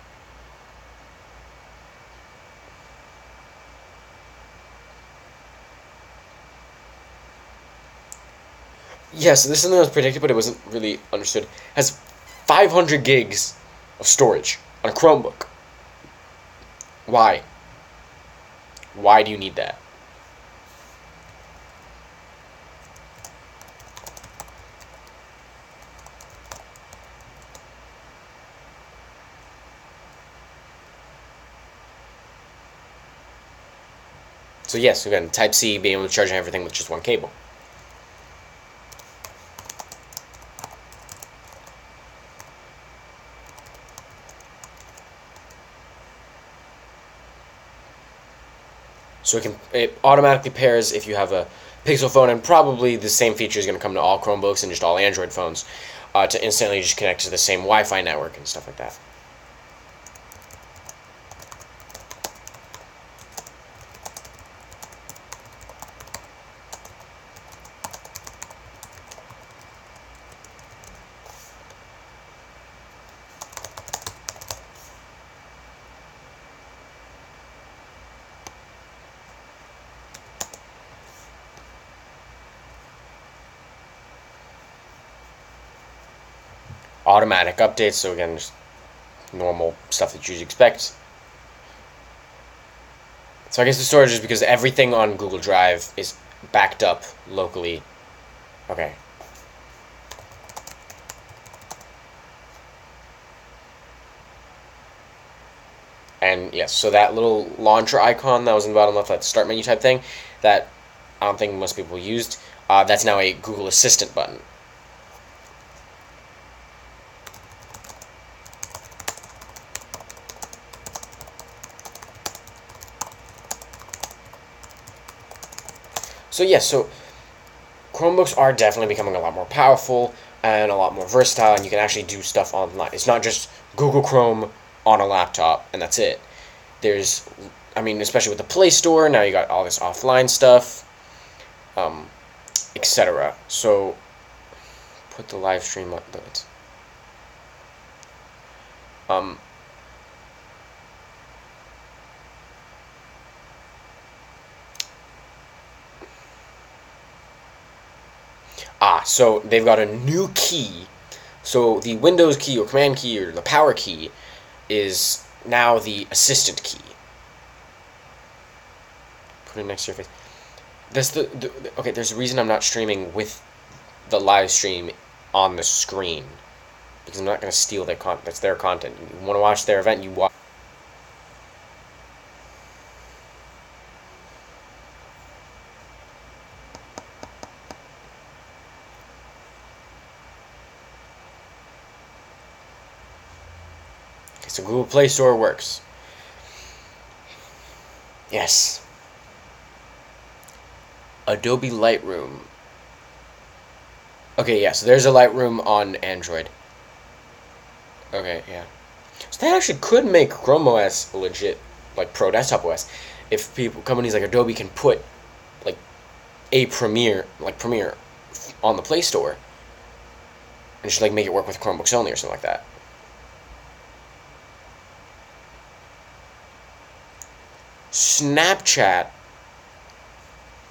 Yeah, so this is something that was predicted, but it wasn't really understood. It has 500 gigs of storage on a Chromebook. Why? Why do you need that? So yes, again, Type-C, being able to charge everything with just one cable. So it automatically pairs if you have a Pixel phone, and probably the same feature is going to come to all Chromebooks and just all Android phones, to instantly just connect to the same Wi-Fi network and stuff like that. Automatic updates, so again, just normal stuff that you'd expect. So I guess the storage is because everything on Google Drive is backed up locally. Okay. And yes, so that little launcher icon that was in the bottom left, that start menu type thing, that I don't think most people used, that's now a Google Assistant button. So yes, so Chromebooks are definitely becoming a lot more powerful and a lot more versatile, and you can actually do stuff online. It's not just Google Chrome on a laptop and that's it. There's, I mean, especially with the Play Store, now you got all this offline stuff, etc. So, put the live stream on. Um, so they've got a new key. So the Windows key or Command key or the power key is now the assistant key. Put it next to your face. That's okay. There's a reason I'm not streaming with the live stream on the screen, because I'm not going to steal their content. That's their content. You want to watch their event, you watch. Okay, so Google Play Store works. Yes. Adobe Lightroom. Okay, yeah, so there's a Lightroom on Android. Okay, yeah. So that actually could make Chrome OS a legit, like, pro desktop OS. If companies like Adobe can put, like, a Premiere on the Play Store, and just, like, make it work with Chromebooks only or something like that. Snapchat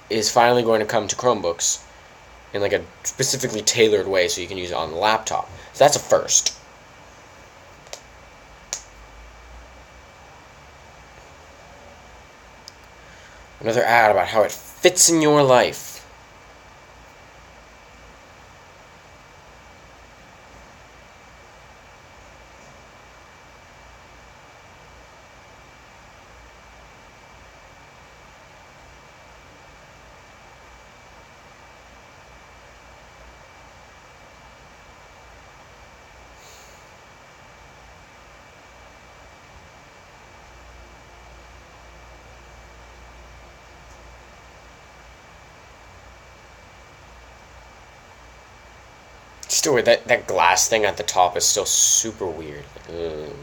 is finally going to come to Chromebooks in like a specifically tailored way so you can use it on the laptop. So that's a first. Another ad about how it fits in your life. Still weird. That glass thing at the top is still super weird. Ugh.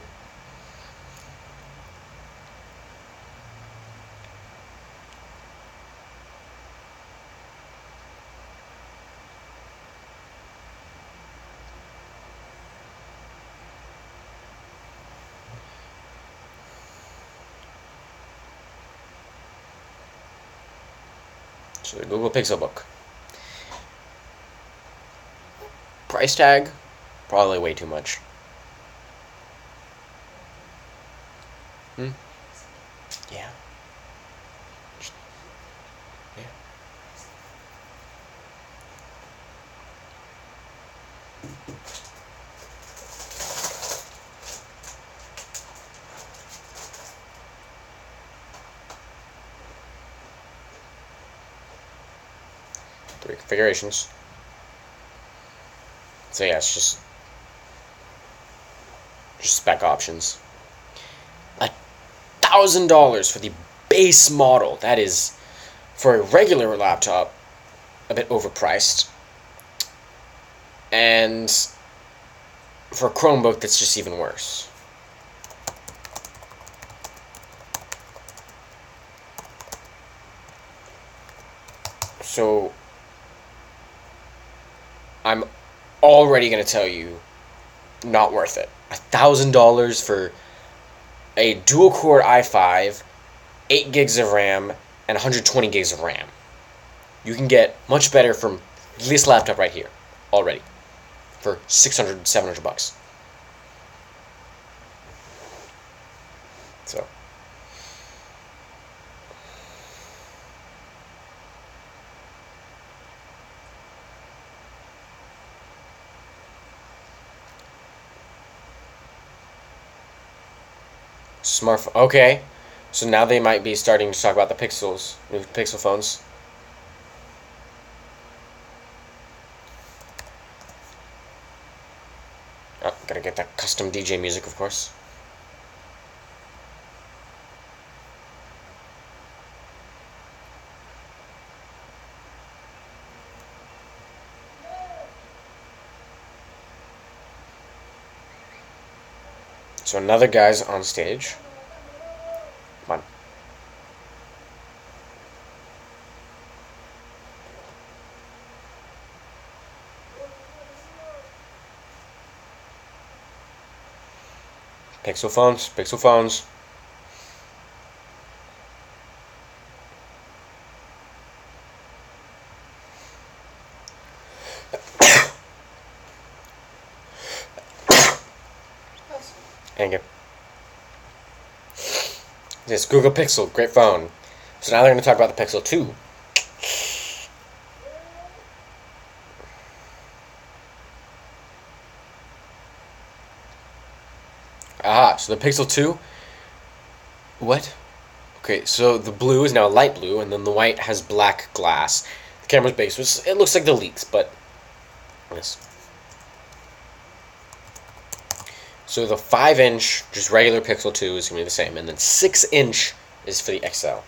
So the Google Pixelbook. Price tag? Probably way too much. Hmm? Yeah. Yeah. Three configurations. So yeah, it's just spec options. $1,000 for the base model. That is, for a regular laptop, a bit overpriced. And for a Chromebook, that's just even worse. So I'm already going to tell you, not worth it. $1,000 for a dual-core i5, 8 gigs of RAM, and 120 gigs of RAM. You can get much better from this laptop right here, already, for $600, $700. So, Smartphone. Okay. So now they might be starting to talk about the Pixels, new Pixel phones. Oh, gotta get that custom DJ music, of course. So another guy's on stage. Come on. Pixel phones, Pixel phones. Thank you. This Google Pixel, great phone. So now they're going to talk about the Pixel 2. Ah, so the Pixel 2. What? Okay, so the blue is now light blue, and then the white has black glass. The camera's base, which it looks like the leaks, but yes. So the 5-inch, just regular Pixel 2 is going to be the same, and then 6-inch is for the XL.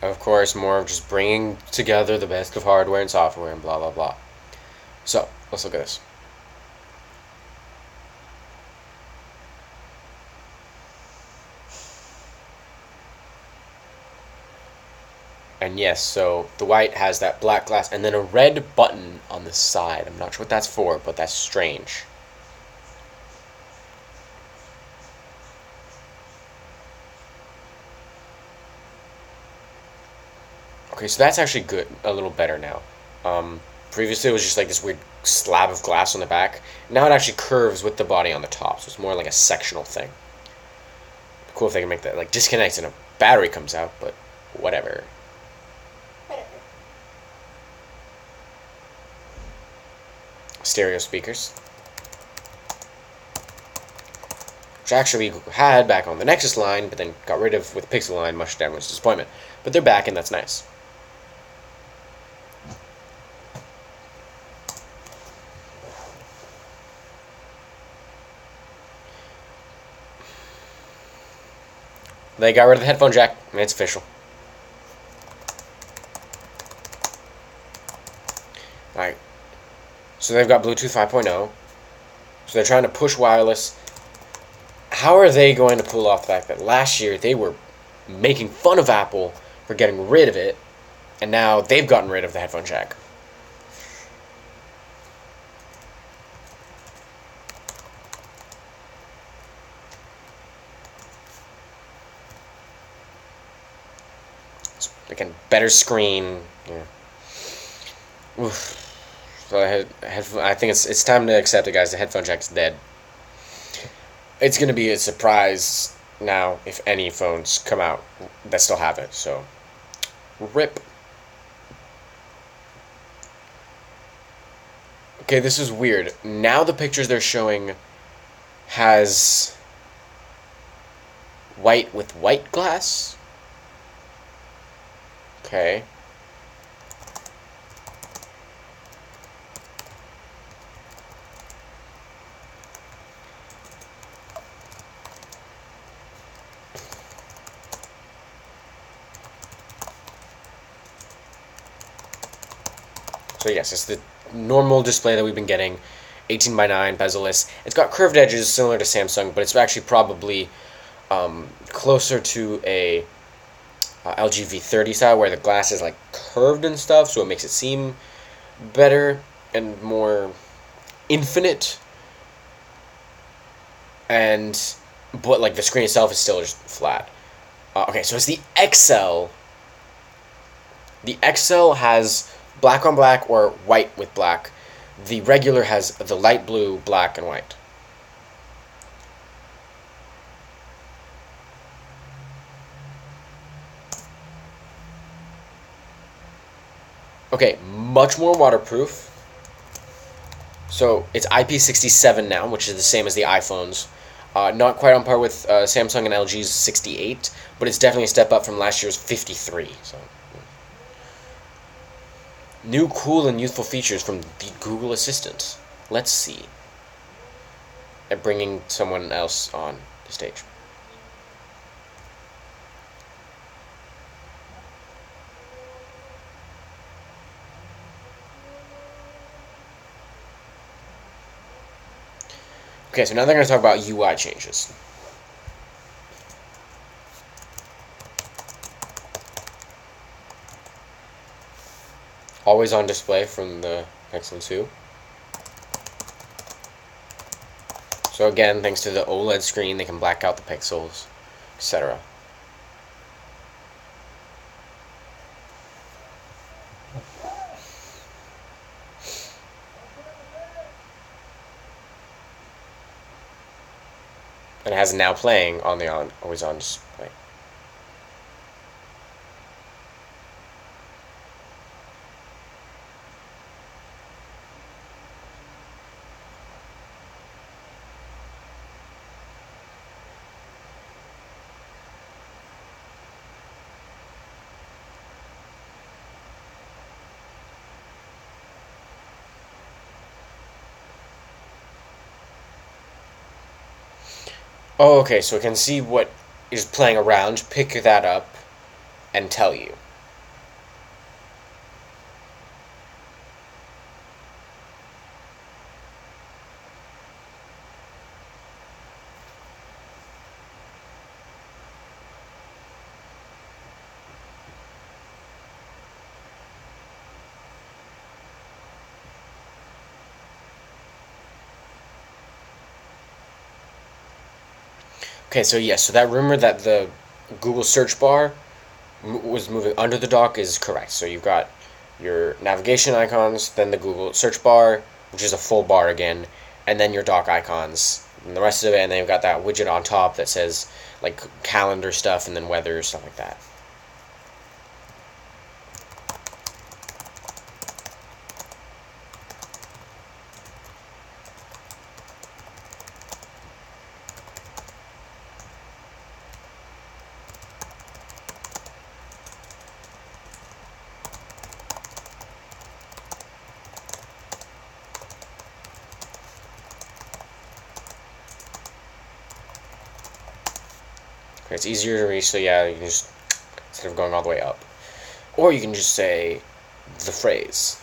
Of course, more of just bringing together the best of hardware and software and blah, blah, blah. So, let's look at this. And yes, so the white has that black glass and then a red button on the side. I'm not sure what that's for, but that's strange. Okay, so that's actually good, a little better now. Previously it was just like this weird slab of glass on the back. Now it actually curves with the body on the top, so it's more like a sectional thing. Cool if they can make that, like, disconnects and a battery comes out, but whatever. Stereo speakers. Which actually we had back on the Nexus line, but then got rid of with Pixel line, much to everyone's disappointment. But they're back, and that's nice. They got rid of the headphone jack, and it's official. Alright. So they've got Bluetooth 5.0. So they're trying to push wireless. How are they going to pull off the fact that last year they were making fun of Apple for getting rid of it, and now they've gotten rid of the headphone jack? Again, better screen. Yeah. Oof. So I think it's time to accept it, guys. The headphone jack's dead. It's gonna be a surprise now if any phones come out that still have it. So, rip. Okay, this is weird. Now the pictures they're showing has white with white glass. Okay. So yes, it's the normal display that we've been getting, 18:9 bezel-less. It's got curved edges similar to Samsung, but it's actually probably closer to a LG V30 style where the glass is like curved and stuff, so it makes it seem better and more infinite. But like the screen itself is still just flat. Okay, so it's the XL. The XL has black on black or white with black. The regular has the light blue, black, and white. Okay, much more waterproof. So it's IP67 now, which is the same as the iPhones. Not quite on par with Samsung and LG's 68, but it's definitely a step up from last year's 53. So, new cool and youthful features from the Google Assistant. Let's see. And bringing someone else on the stage. Okay, so now they're going to talk about UI changes. Always on display from the Pixel 2. So again, thanks to the OLED screen, they can black out the pixels, etc. And it has now playing on the always on display. Oh, okay, so it can see what is playing around, pick that up, and tell you. Okay, so yes, so that rumor that the Google search bar was moving under the dock is correct. So you've got your navigation icons, then the Google search bar, which is a full bar again, and then your dock icons, and the rest of it, and then you've got that widget on top that says like calendar stuff and then weather, stuff like that. Okay, it's easier to reach, so yeah, you can just, instead of going all the way up. Or you can just say the phrase.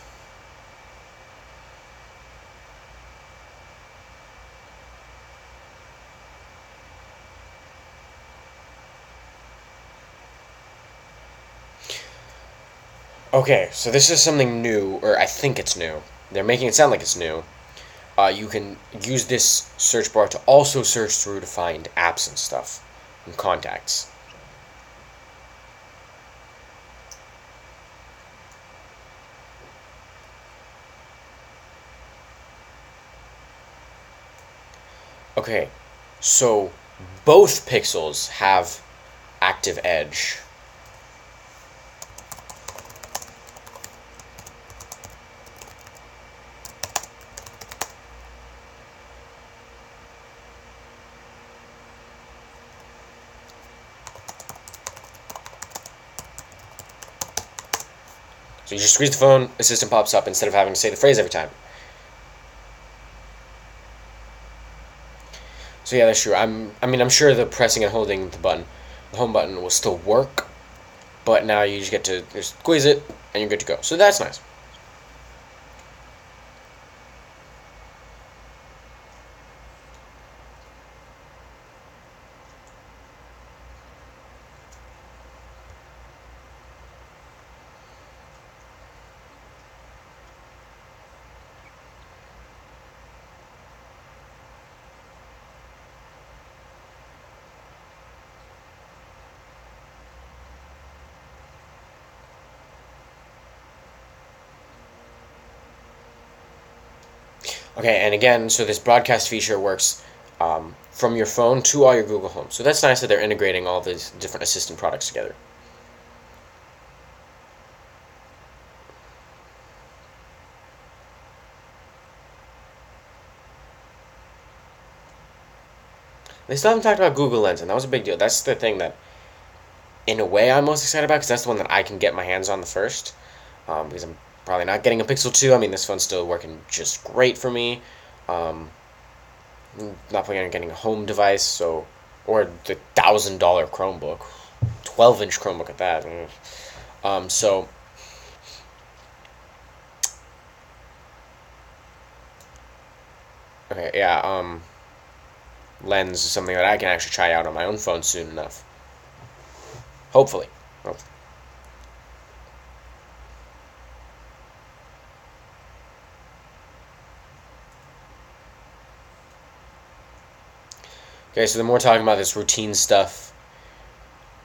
Okay, so this is something new, or I think it's new. They're making it sound like it's new. You can use this search bar to also search through to find apps and stuff and contacts. Okay, so both pixels have active edge. So you just squeeze the phone, Assistant pops up instead of having to say the phrase every time. So yeah, that's true. I'm sure the pressing and holding the home button will still work, but now you just get to just squeeze it and you're good to go. So that's nice. Okay, and again, so this broadcast feature works from your phone to all your Google Home. So that's nice that they're integrating all these different Assistant products together. They still haven't talked about Google Lens, and that was a big deal. That's the thing that, in a way, I'm most excited about because that's the one that I can get my hands on the first. Because I'm probably not getting a Pixel 2. I mean, this phone's still working just great for me. Um, not planning on getting a home device, so or the $1,000 Chromebook, 12-inch Chromebook at that. So okay, yeah. Lens is something that I can actually try out on my own phone soon enough. Hopefully. Okay, so then we're talking about this routine stuff.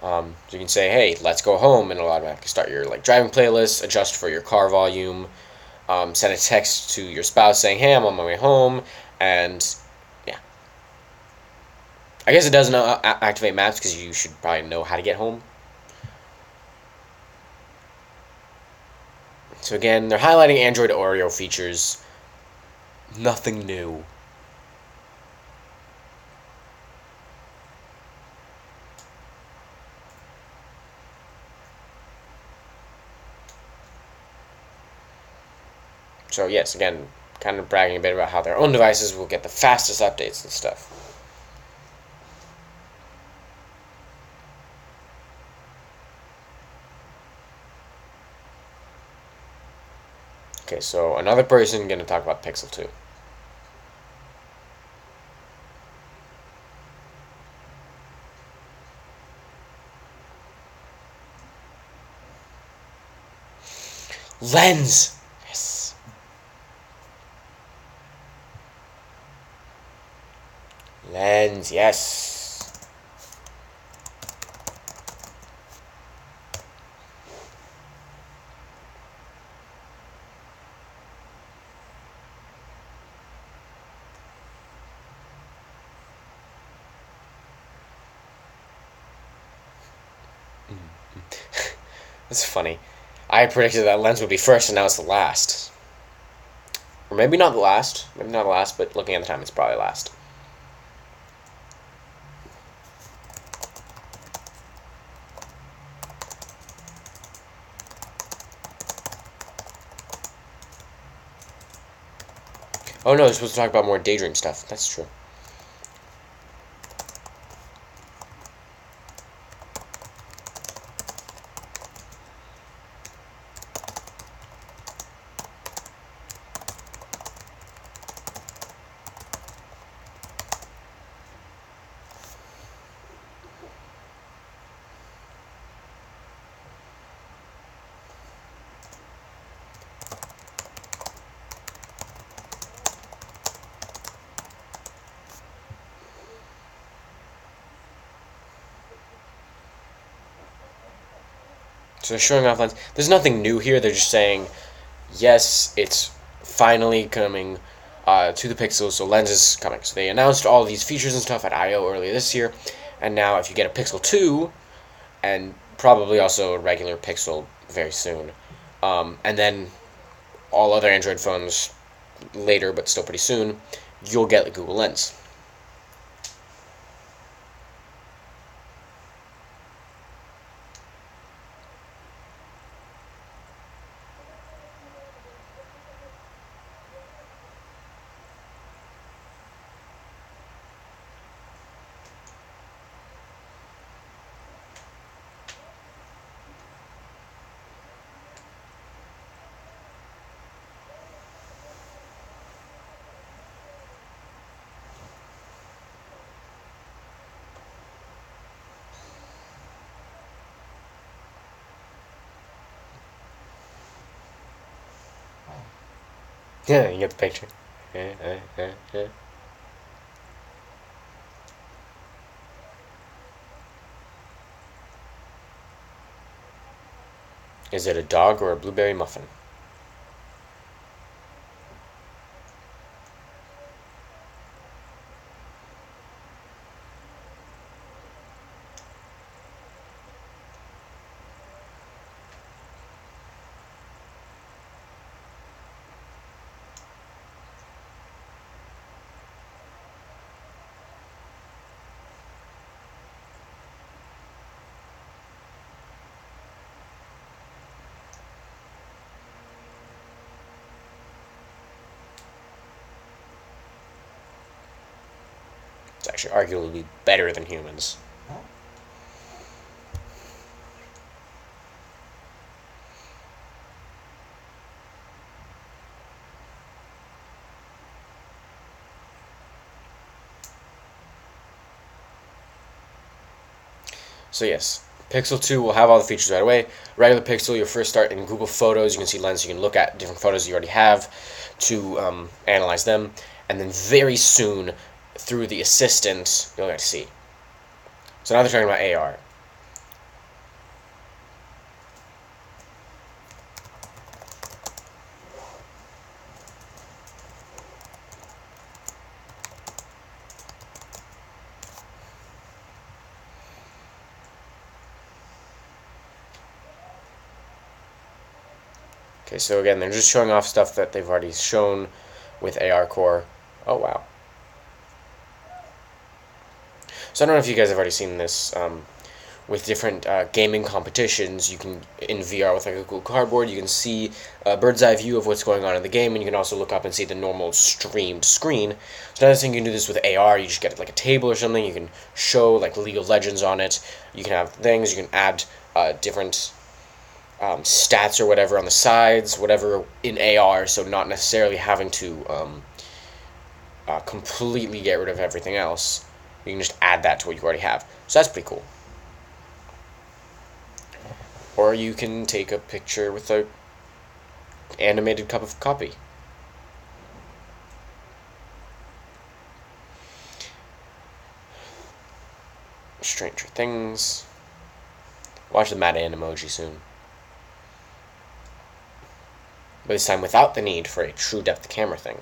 So you can say, "Hey, let's go home," and it'll automatically start your like driving playlist, adjust for your car volume, send a text to your spouse saying, "Hey, I'm on my way home," and yeah, I guess it doesn't activate maps because you should probably know how to get home. So again, they're highlighting Android Oreo features. Nothing new. So yes, again, kind of bragging a bit about how their own devices will get the fastest updates and stuff. Okay, so another person going to talk about Pixel 2. Lens! Yes. Lens, yes. That's funny. I predicted that Lens would be first, and now it's the last. Or maybe not the last. Maybe not the last, but looking at the time, it's probably last. Oh no, they're supposed to talk about more Daydream stuff. That's true. So they're showing off Lens. There's nothing new here. They're just saying, yes, it's finally coming to the Pixel, so Lens is coming. So they announced all these features and stuff at I/O earlier this year, and now if you get a Pixel 2, and probably also a regular Pixel very soon, and then all other Android phones later, but still pretty soon, you'll get the Google Lens. Yeah, you get the picture. Is it a dog or a blueberry muffin? actually arguably better than humans. So yes, Pixel 2 will have all the features right away. Regular Pixel, you'll first start in Google Photos. You can see Lens. You can look at different photos you already have to analyze them. And then very soon, through the Assistant, you'll get to see. So now they're talking about AR. Okay, so again, they're just showing off stuff that they've already shown with AR Core. Oh, wow. So I don't know if you guys have already seen this. With different gaming competitions, you can, in VR with like a Google Cardboard, you can see a bird's eye view of what's going on in the game, and you can also look up and see the normal streamed screen. So another thing you can do this with AR, you just get like a table or something, you can show like League of Legends on it, you can have things, you can add different stats or whatever on the sides, whatever in AR, so not necessarily having to completely get rid of everything else. You can just add that to what you already have. So that's pretty cool. Or you can take a picture with a animated cup of coffee. Stranger Things. Watch the Mad-Ann emoji soon. But this time without the need for a true depth camera thing.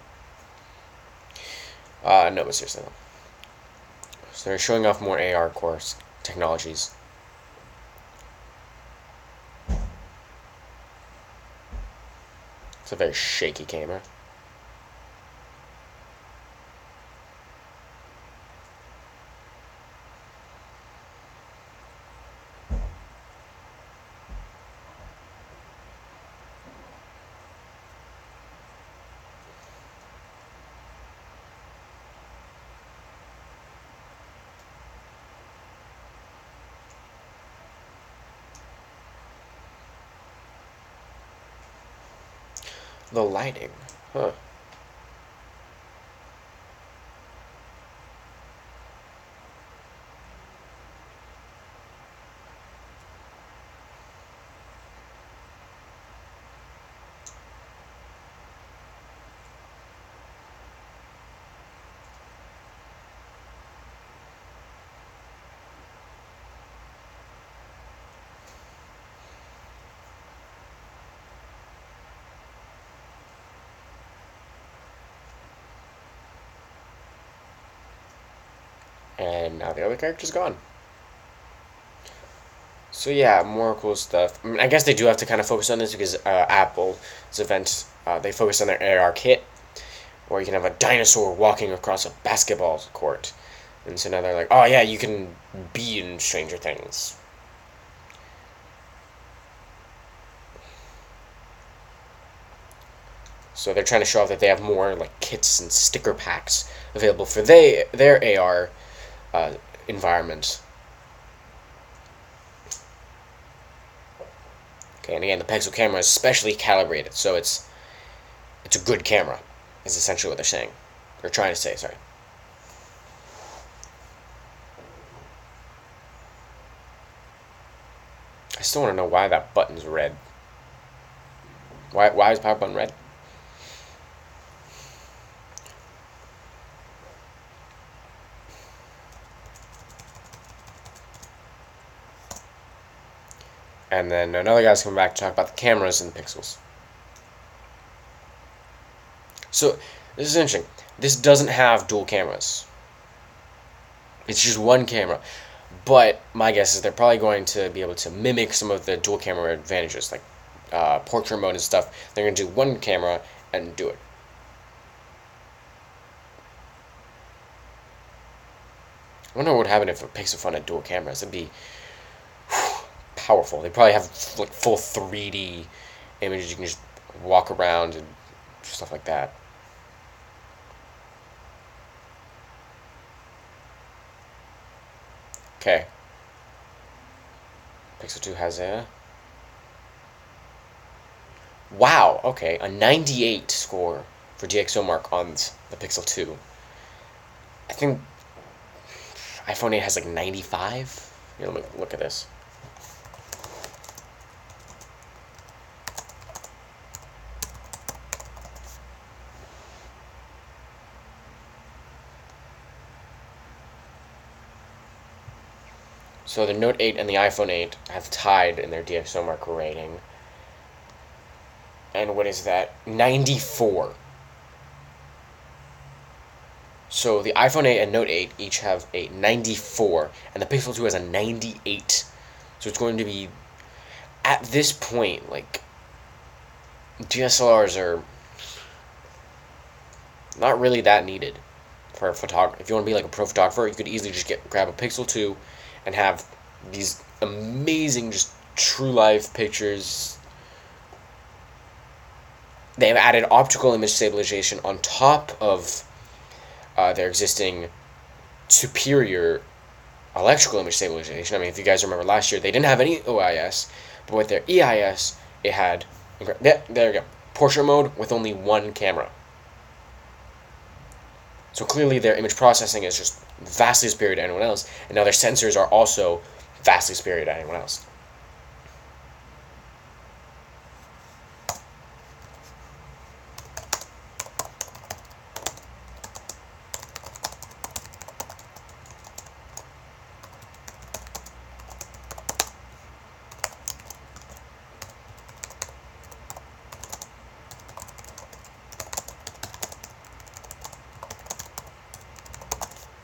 No, but seriously though. So they're showing off more AR core technologies. It's a very shaky camera. The lighting, huh? And now the other character's gone. So yeah, more cool stuff. I mean, I guess they do have to kind of focus on this because Apple's event, they focus on their AR kit, where you can have a dinosaur walking across a basketball court. And so now they're like, oh yeah, you can be in Stranger Things. So they're trying to show off that they have more like kits and sticker packs available for their AR environment. Okay, and again, the Pixel camera is specially calibrated, so it's a good camera. Is essentially what they're saying, or trying to say. Sorry. I still want to know why that button's red. Why is power button red? And then another guy's coming back to talk about the cameras and the pixels. So, this is interesting. This doesn't have dual cameras. It's just one camera. But my guess is they're probably going to be able to mimic some of the dual camera advantages, like portrait mode and stuff. They're going to do one camera and do it. I wonder what would happen if a Pixel phone had dual cameras. It'd be powerful. They probably have like full 3D images. You can just walk around and stuff like that. Okay. Pixel 2 has a... Wow, okay. A 98 score for DxOMark on the Pixel 2. I think iPhone 8 has like 95. Here, let me look at this. So the Note 8 and the iPhone 8 have tied in their DxOMark rating. And what is that? 94. So the iPhone 8 and Note 8 each have a 94, and the Pixel 2 has a 98. So it's going to be, at this point, like, DSLRs are not really that needed for a photographer. If you want to be like a pro photographer, you could easily just grab a Pixel 2 and have these amazing, just true life pictures. They have added optical image stabilization on top of their existing superior electrical image stabilization. I mean, if you guys remember last year, they didn't have any OIS, but with their EIS, it had... There you go. Portrait mode with only one camera. So clearly their image processing is just vastly superior to anyone else, and now their sensors are also vastly superior to anyone else.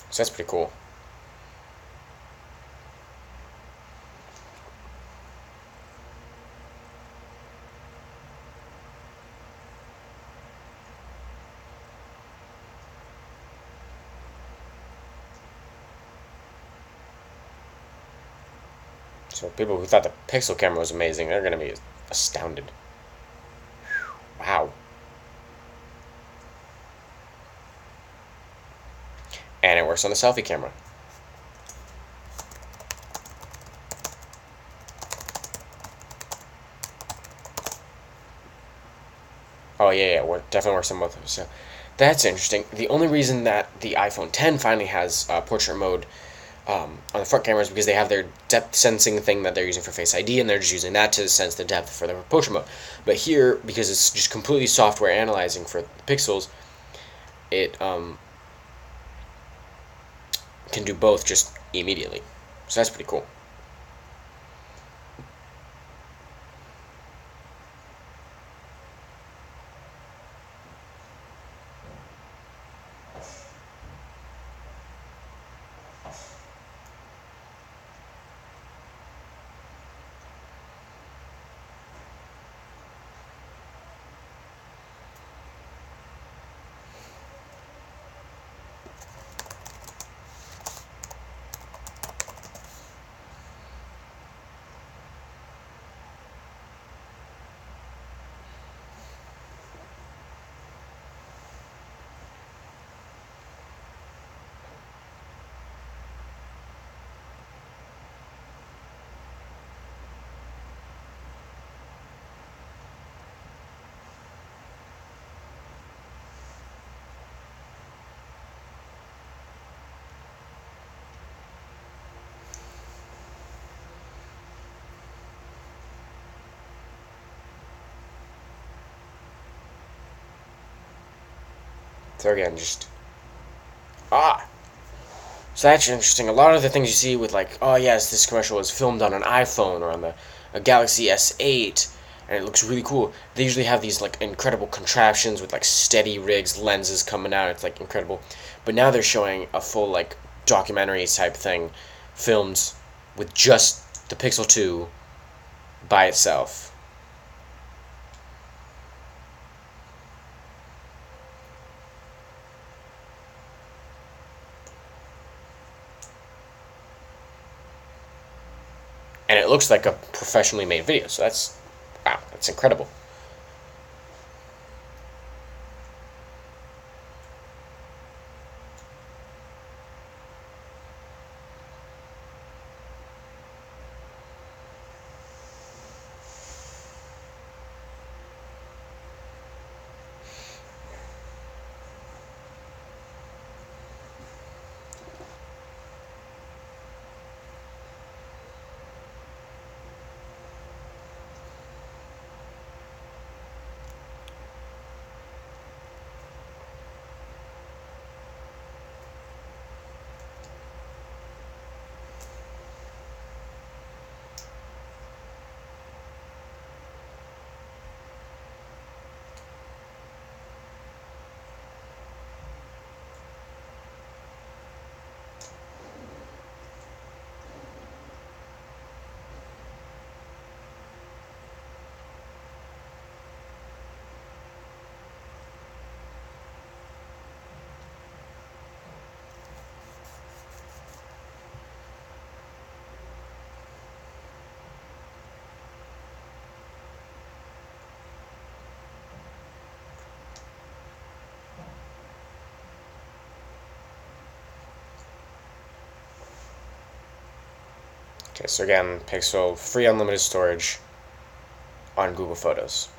So that's pretty cool. So people who thought the Pixel camera was amazing, they're going to be astounded. Wow. And it works on the selfie camera. Oh yeah, it definitely works on both of them. So that's interesting. The only reason that the iPhone 10 finally has portrait mode on the front camera is because they have their depth sensing thing that they're using for Face ID, and they're just using that to sense the depth for their portrait mode. But here, because it's just completely software analyzing for the pixels, it can do both just immediately. So that's pretty cool. So again, just so that's interesting. A lot of the things you see with like, oh yes, this commercial was filmed on an iPhone or on a Galaxy S8, and it looks really cool. They usually have these like incredible contraptions with like steady rigs, lenses coming out. It's like incredible. But now they're showing a full like documentary type thing, filmed with just the Pixel 2 by itself. And it looks like a professionally made video, so that's, wow, that's incredible. Okay, so again, Pixel, free unlimited storage on Google Photos.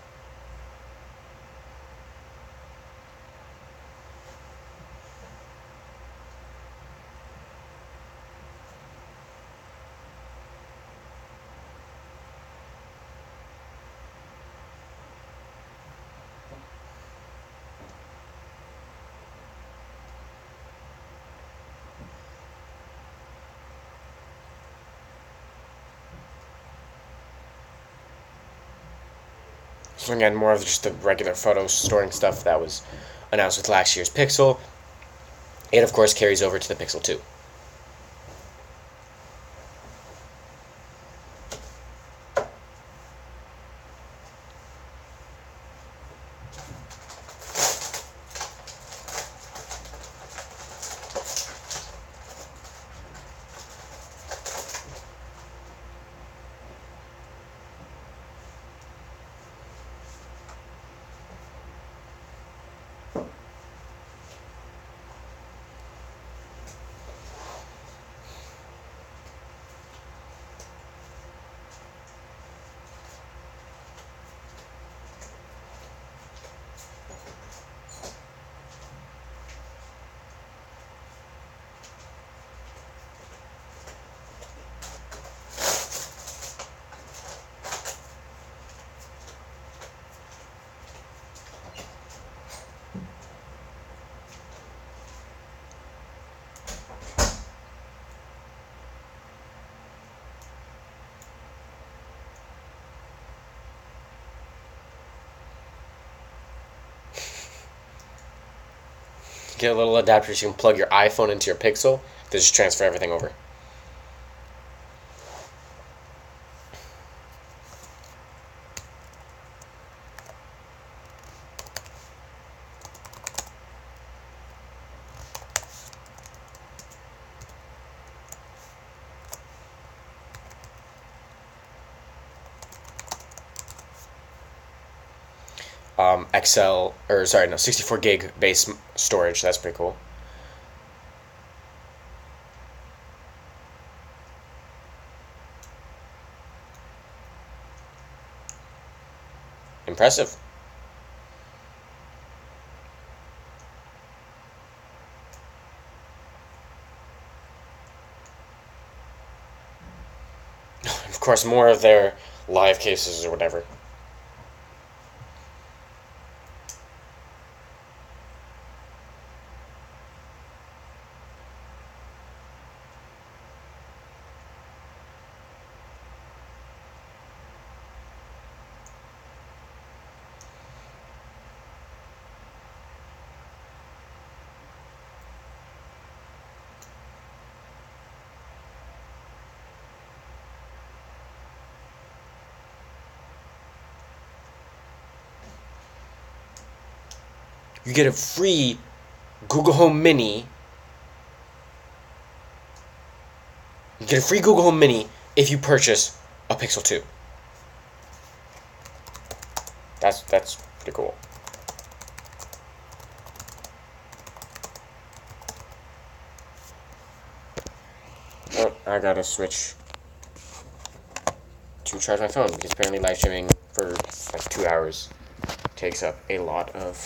So again, more of just the regular photo storing stuff that was announced with last year's Pixel. It, of course, carries over to the Pixel 2. Get a little adapter so you can plug your iPhone into your Pixel to just transfer everything over. XL, or sorry, no, 64 gig base storage. That's pretty cool. Impressive. Of course, more of their live cases or whatever. You get a free Google Home Mini. You get a free Google Home Mini if you purchase a Pixel 2. That's pretty cool. Oh, I gotta switch to charge my phone because apparently live streaming for like 2 hours takes up a lot of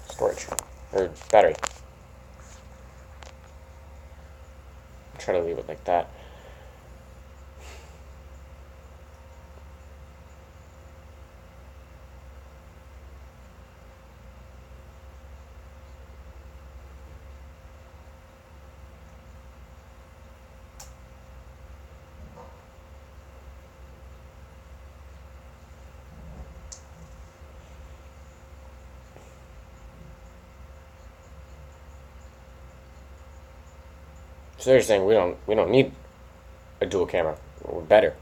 storage or battery. Try to leave it like that. So they're saying we don't need a dual camera. We're better.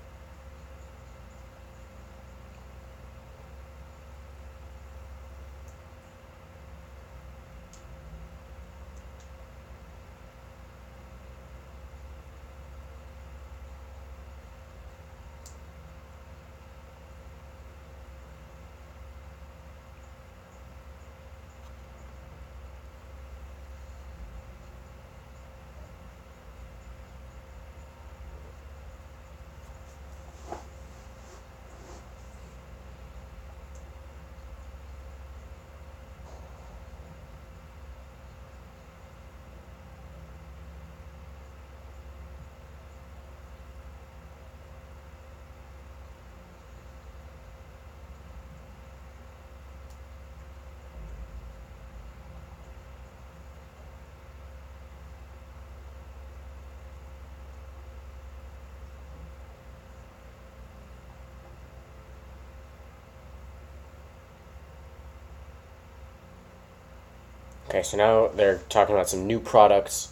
Okay, so now they're talking about some new products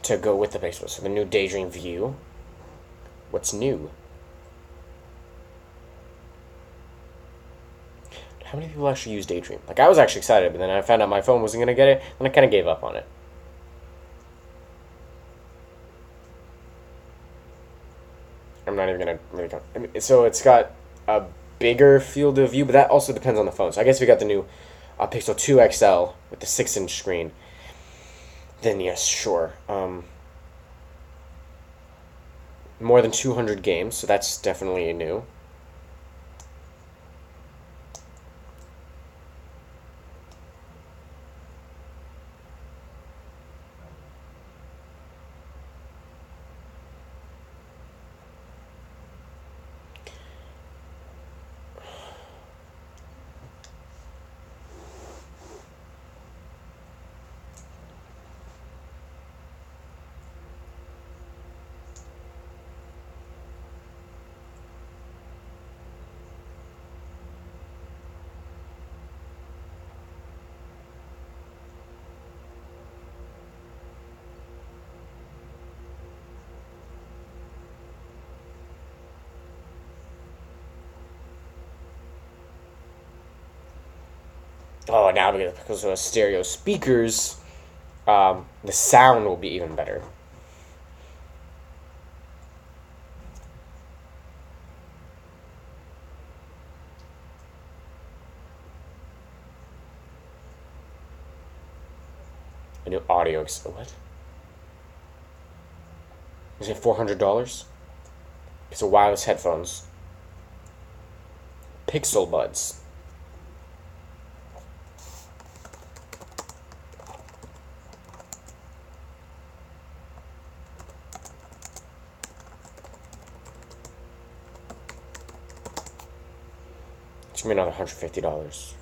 to go with the Pixel. So the new Daydream View. What's new? How many people actually use Daydream? Like, I was actually excited, but then I found out my phone wasn't going to get it, and I kind of gave up on it. I'm not even going to really go. I mean, so it's got a bigger field of view, but that also depends on the phone. So I guess if you got the new Pixel 2 XL with the 6-inch screen, then yes, sure. More than 200 games, so that's definitely new. Oh, now because of stereo speakers, the sound will be even better. A new audio. What? Is it $400? It's a wireless headphones. Pixel Buds. It's gonna be another $150.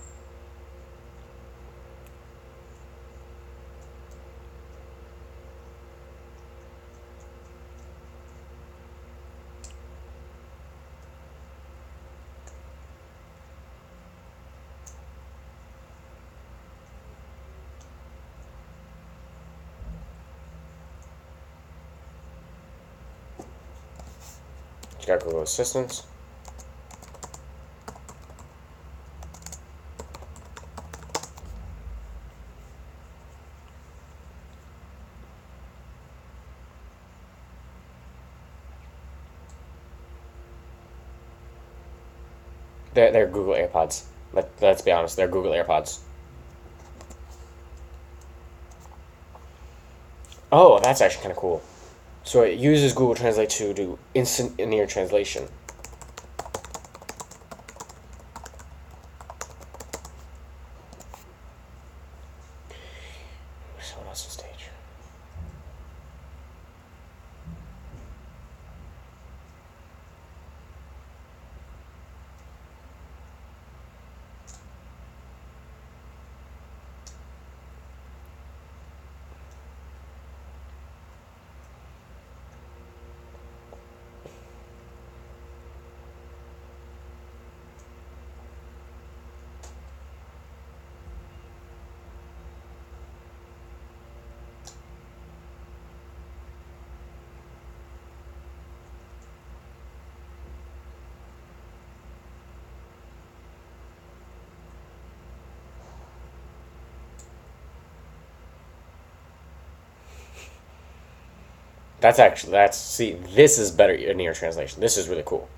You got Google Assistant. They're Google AirPods. Let's be honest, they're Google AirPods. Oh, that's actually kind of cool. So it uses Google Translate to do instant in-ear translation. Someone else's stage. See, this is better in-ear translation. This is really cool.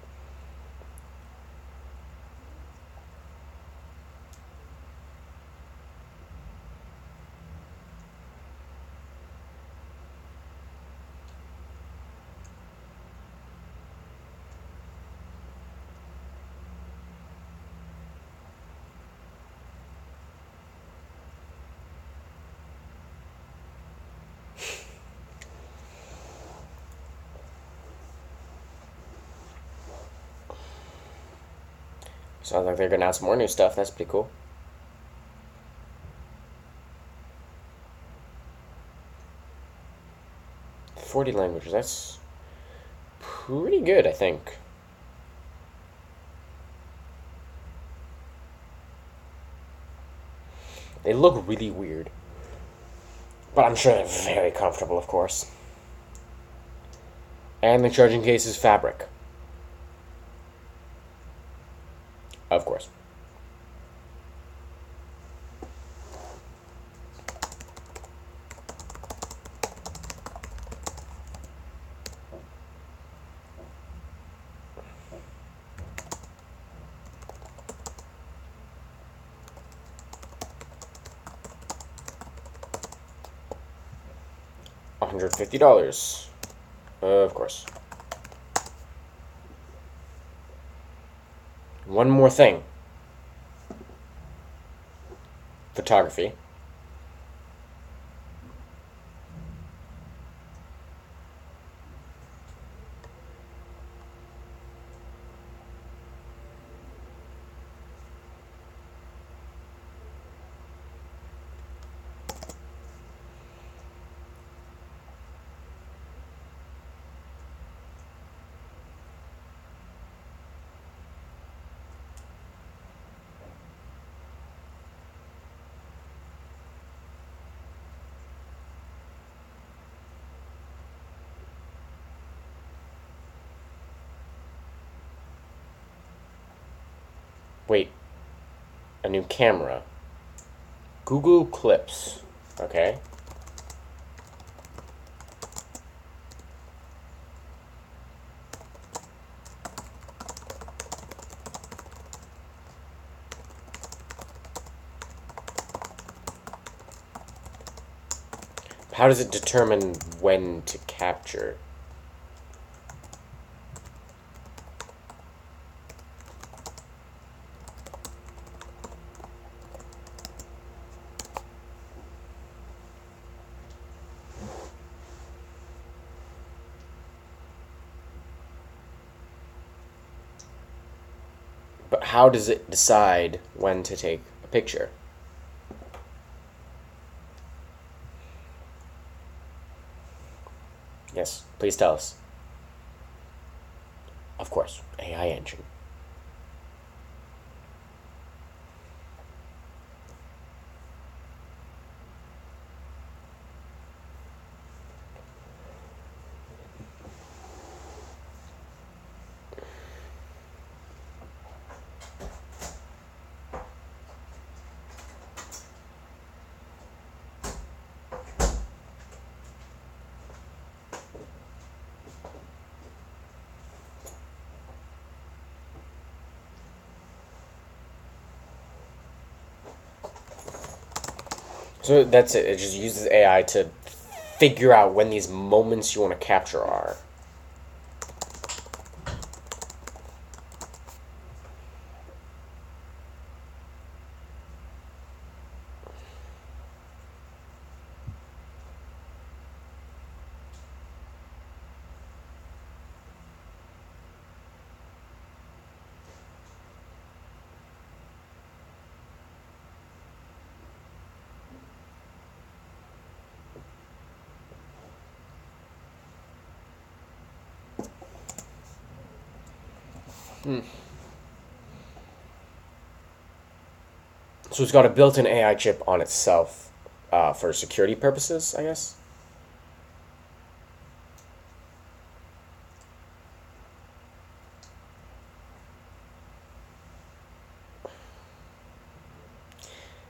Sounds like they're gonna announce more new stuff. That's pretty cool. 40 languages. That's pretty good, I think. They look really weird. But I'm sure they're very comfortable, of course. And the charging case is fabric. Of course. $150. Of course. One more thing. Photography. Wait. A new camera. Google Clips. Okay. How does it determine when to capture? But how does it decide when to take a picture? Yes, please tell us. Of course, AI engine. So that's it. It just uses AI to figure out when these moments you want to capture are. So it's got a built-in AI chip on itself for security purposes, I guess.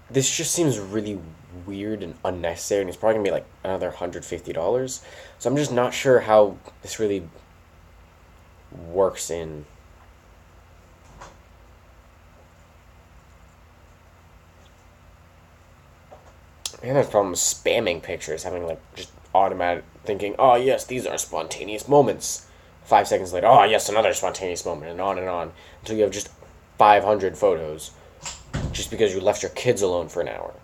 This just seems really weird and unnecessary, and it's probably gonna be like another $150. So I'm just not sure how this really works in. And there's problems spamming pictures, having like just automatic thinking, oh yes, these are spontaneous moments. 5 seconds later, oh yes, another spontaneous moment, and on until you have just 500 photos, just because you left your kids alone for an hour.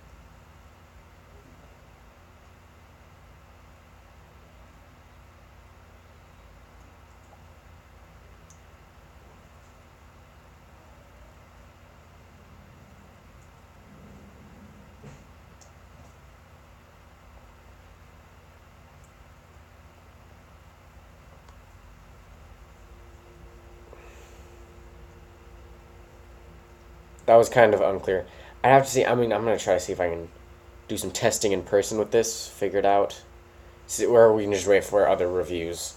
That was kind of unclear. I have to see. I mean, I'm gonna try to see if I can do some testing in person with this. Figure it out. See, or we can just wait for other reviews.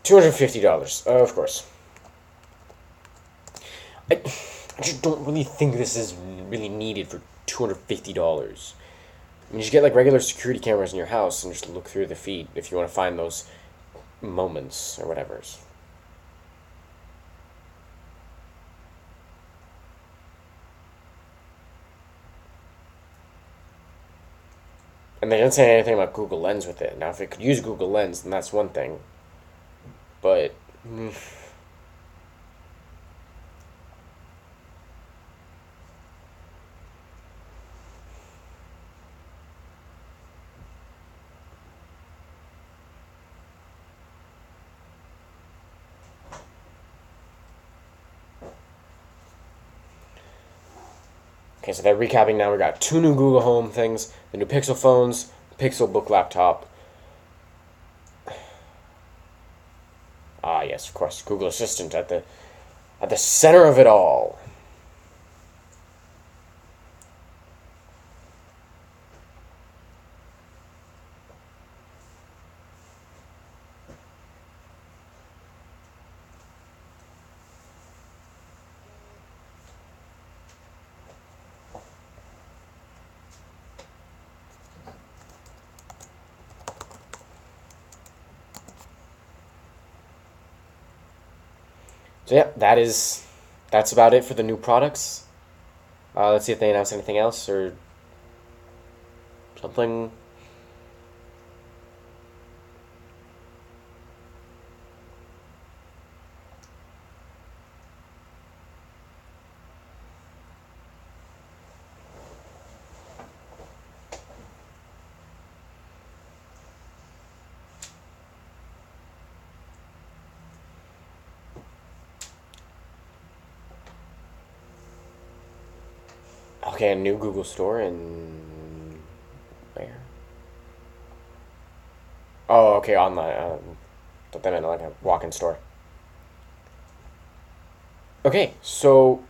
$250, of course. I just don't really think this is really needed for $250. I mean, you just get like regular security cameras in your house and just look through the feed if you want to find those moments or whatever. And they didn't say anything about Google Lens with it. Now, if it could use Google Lens, then that's one thing. But okay, so they're recapping now. We got two new Google Home things, the new Pixel phones, Pixelbook laptop. Ah, yes, of course, Google Assistant at the center of it all. So yeah, that's about it for the new products. Let's see if they announce anything else or something. Okay, a new Google store in where? Oh, okay, online. Thought that meant like a walk-in store. Okay, so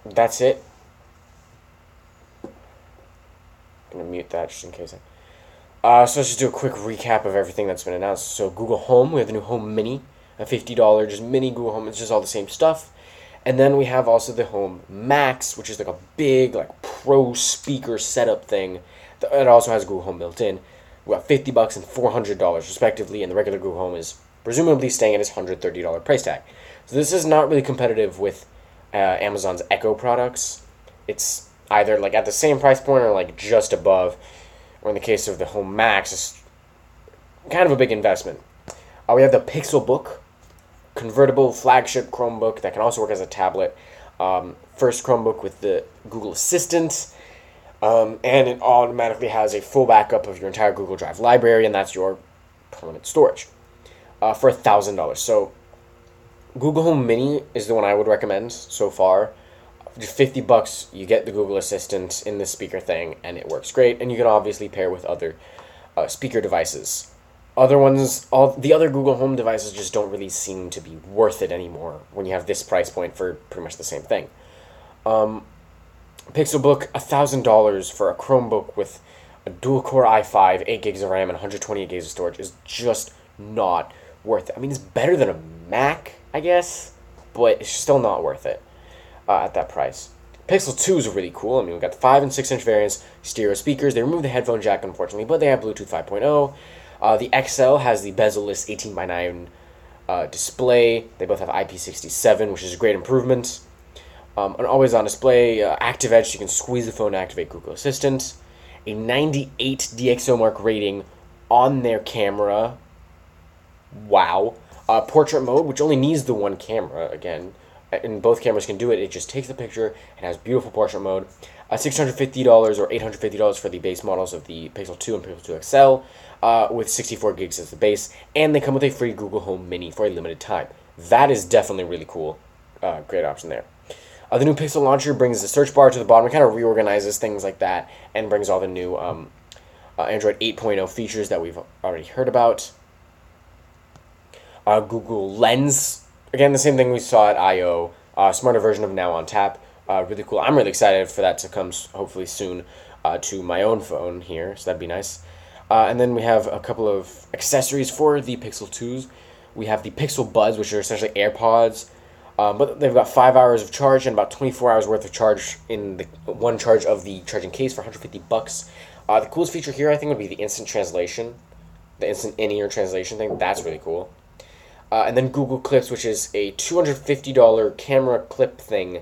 that's it. I'm gonna mute that just in case. So let's just do a quick recap of everything that's been announced. So Google Home, we have the new Home Mini, a $50 just mini Google Home. It's just all the same stuff. And then we have also the Home Max, which is like a big like pro speaker setup thing. It also has Google Home built in. We got $50 and $400 respectively, and the regular Google Home is presumably staying at its $130 price tag. So this is not really competitive with Amazon's Echo products. It's either like at the same price point or like just above. Or in the case of the Home Max, it's kind of a big investment. We have the Pixelbook, convertible flagship Chromebook that can also work as a tablet. First Chromebook with the Google Assistant, and it automatically has a full backup of your entire Google Drive library, and that's your permanent storage for $1,000. So Google Home Mini is the one I would recommend so far. Just $50, you get the Google Assistant in the speaker thing, and it works great. And you can obviously pair with other speaker devices. Other ones, all the other Google Home devices just don't really seem to be worth it anymore when you have this price point for pretty much the same thing. Pixelbook, $1,000 for a Chromebook with a dual-core i5, 8 gigs of RAM, and 128 gigs of storage is just not worth it. I mean, it's better than a Mac, I guess, but it's still not worth it at that price. Pixel 2 is really cool. I mean, we've got the 5 and 6 inch variants, stereo speakers. They removed the headphone jack, unfortunately, but they have Bluetooth 5.0. The XL has the bezel-less 18:9 display. They both have IP67, which is a great improvement. An always-on display, active edge, so you can squeeze the phone to activate Google Assistant. A 98 DxOMark rating on their camera. Wow. Portrait mode, which only needs the one camera, again. And both cameras can do it. It just takes the picture and has beautiful portrait mode. $650 or $850 for the base models of the Pixel 2 and Pixel 2 XL, with 64 gigs as the base. And they come with a free Google Home Mini for a limited time. That is definitely really cool. Great option there. The new Pixel launcher brings the search bar to the bottom. It kind of reorganizes things like that and brings all the new Android 8.0 features that we've already heard about. Google Lens. Again, the same thing we saw at I/O. Smarter version of Now on Tap. Really cool. I'm really excited for that to come hopefully soon to my own phone here, so that'd be nice. And then we have a couple of accessories for the Pixel 2s. We have the Pixel Buds, which are essentially AirPods, but they've got 5 hours of charge and about 24 hours worth of charge in the one charge of the charging case for $150. The coolest feature here, I think, would be the instant translation, the instant in-ear translation thing. That's really cool. And then Google Clips, which is a $250 camera clip thing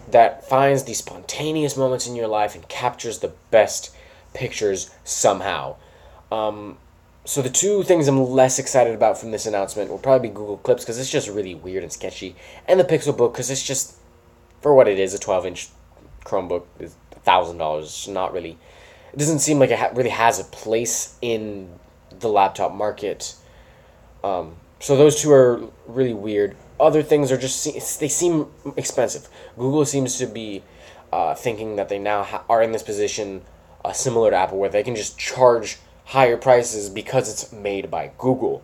that finds the spontaneous moments in your life and captures the best pictures somehow. So the two things I'm less excited about from this announcement will probably be Google Clips because it's just really weird and sketchy, and the Pixel Book because it's just, for what it is, a 12-inch Chromebook is $1,000. It's not really, it doesn't seem like it really has a place in the laptop market. So those two are really weird. Other things are just, they seem expensive. Google seems to be thinking that they now are in this position similar to Apple where they can just charge higher prices because it's made by Google,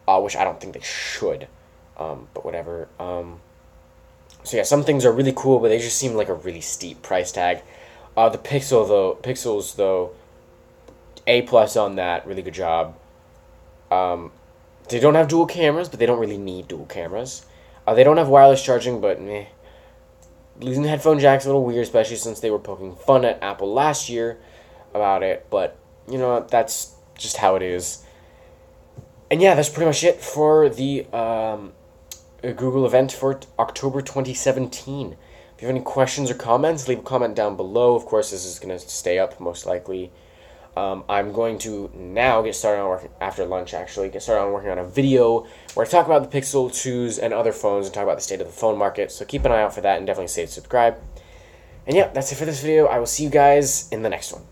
which I don't think they should, but whatever. So yeah, some things are really cool, but they just seem like a really steep price tag. The Pixels though, A+ on that, really good job. They don't have dual cameras, but they don't really need dual cameras. They don't have wireless charging, but meh. Losing the headphone jack's a little weird, especially since they were poking fun at Apple last year about it, but you know what, that's just how it is. And yeah, that's pretty much it for the Google event for October 2017. If you have any questions or comments, leave a comment down below. Of course, this is going to stay up most likely. I'm going to now get started on working, after lunch actually, get started on working on a video where I talk about the Pixel 2s and other phones and talk about the state of the phone market. So keep an eye out for that and definitely stay subscribed. And yeah, that's it for this video. I will see you guys in the next one.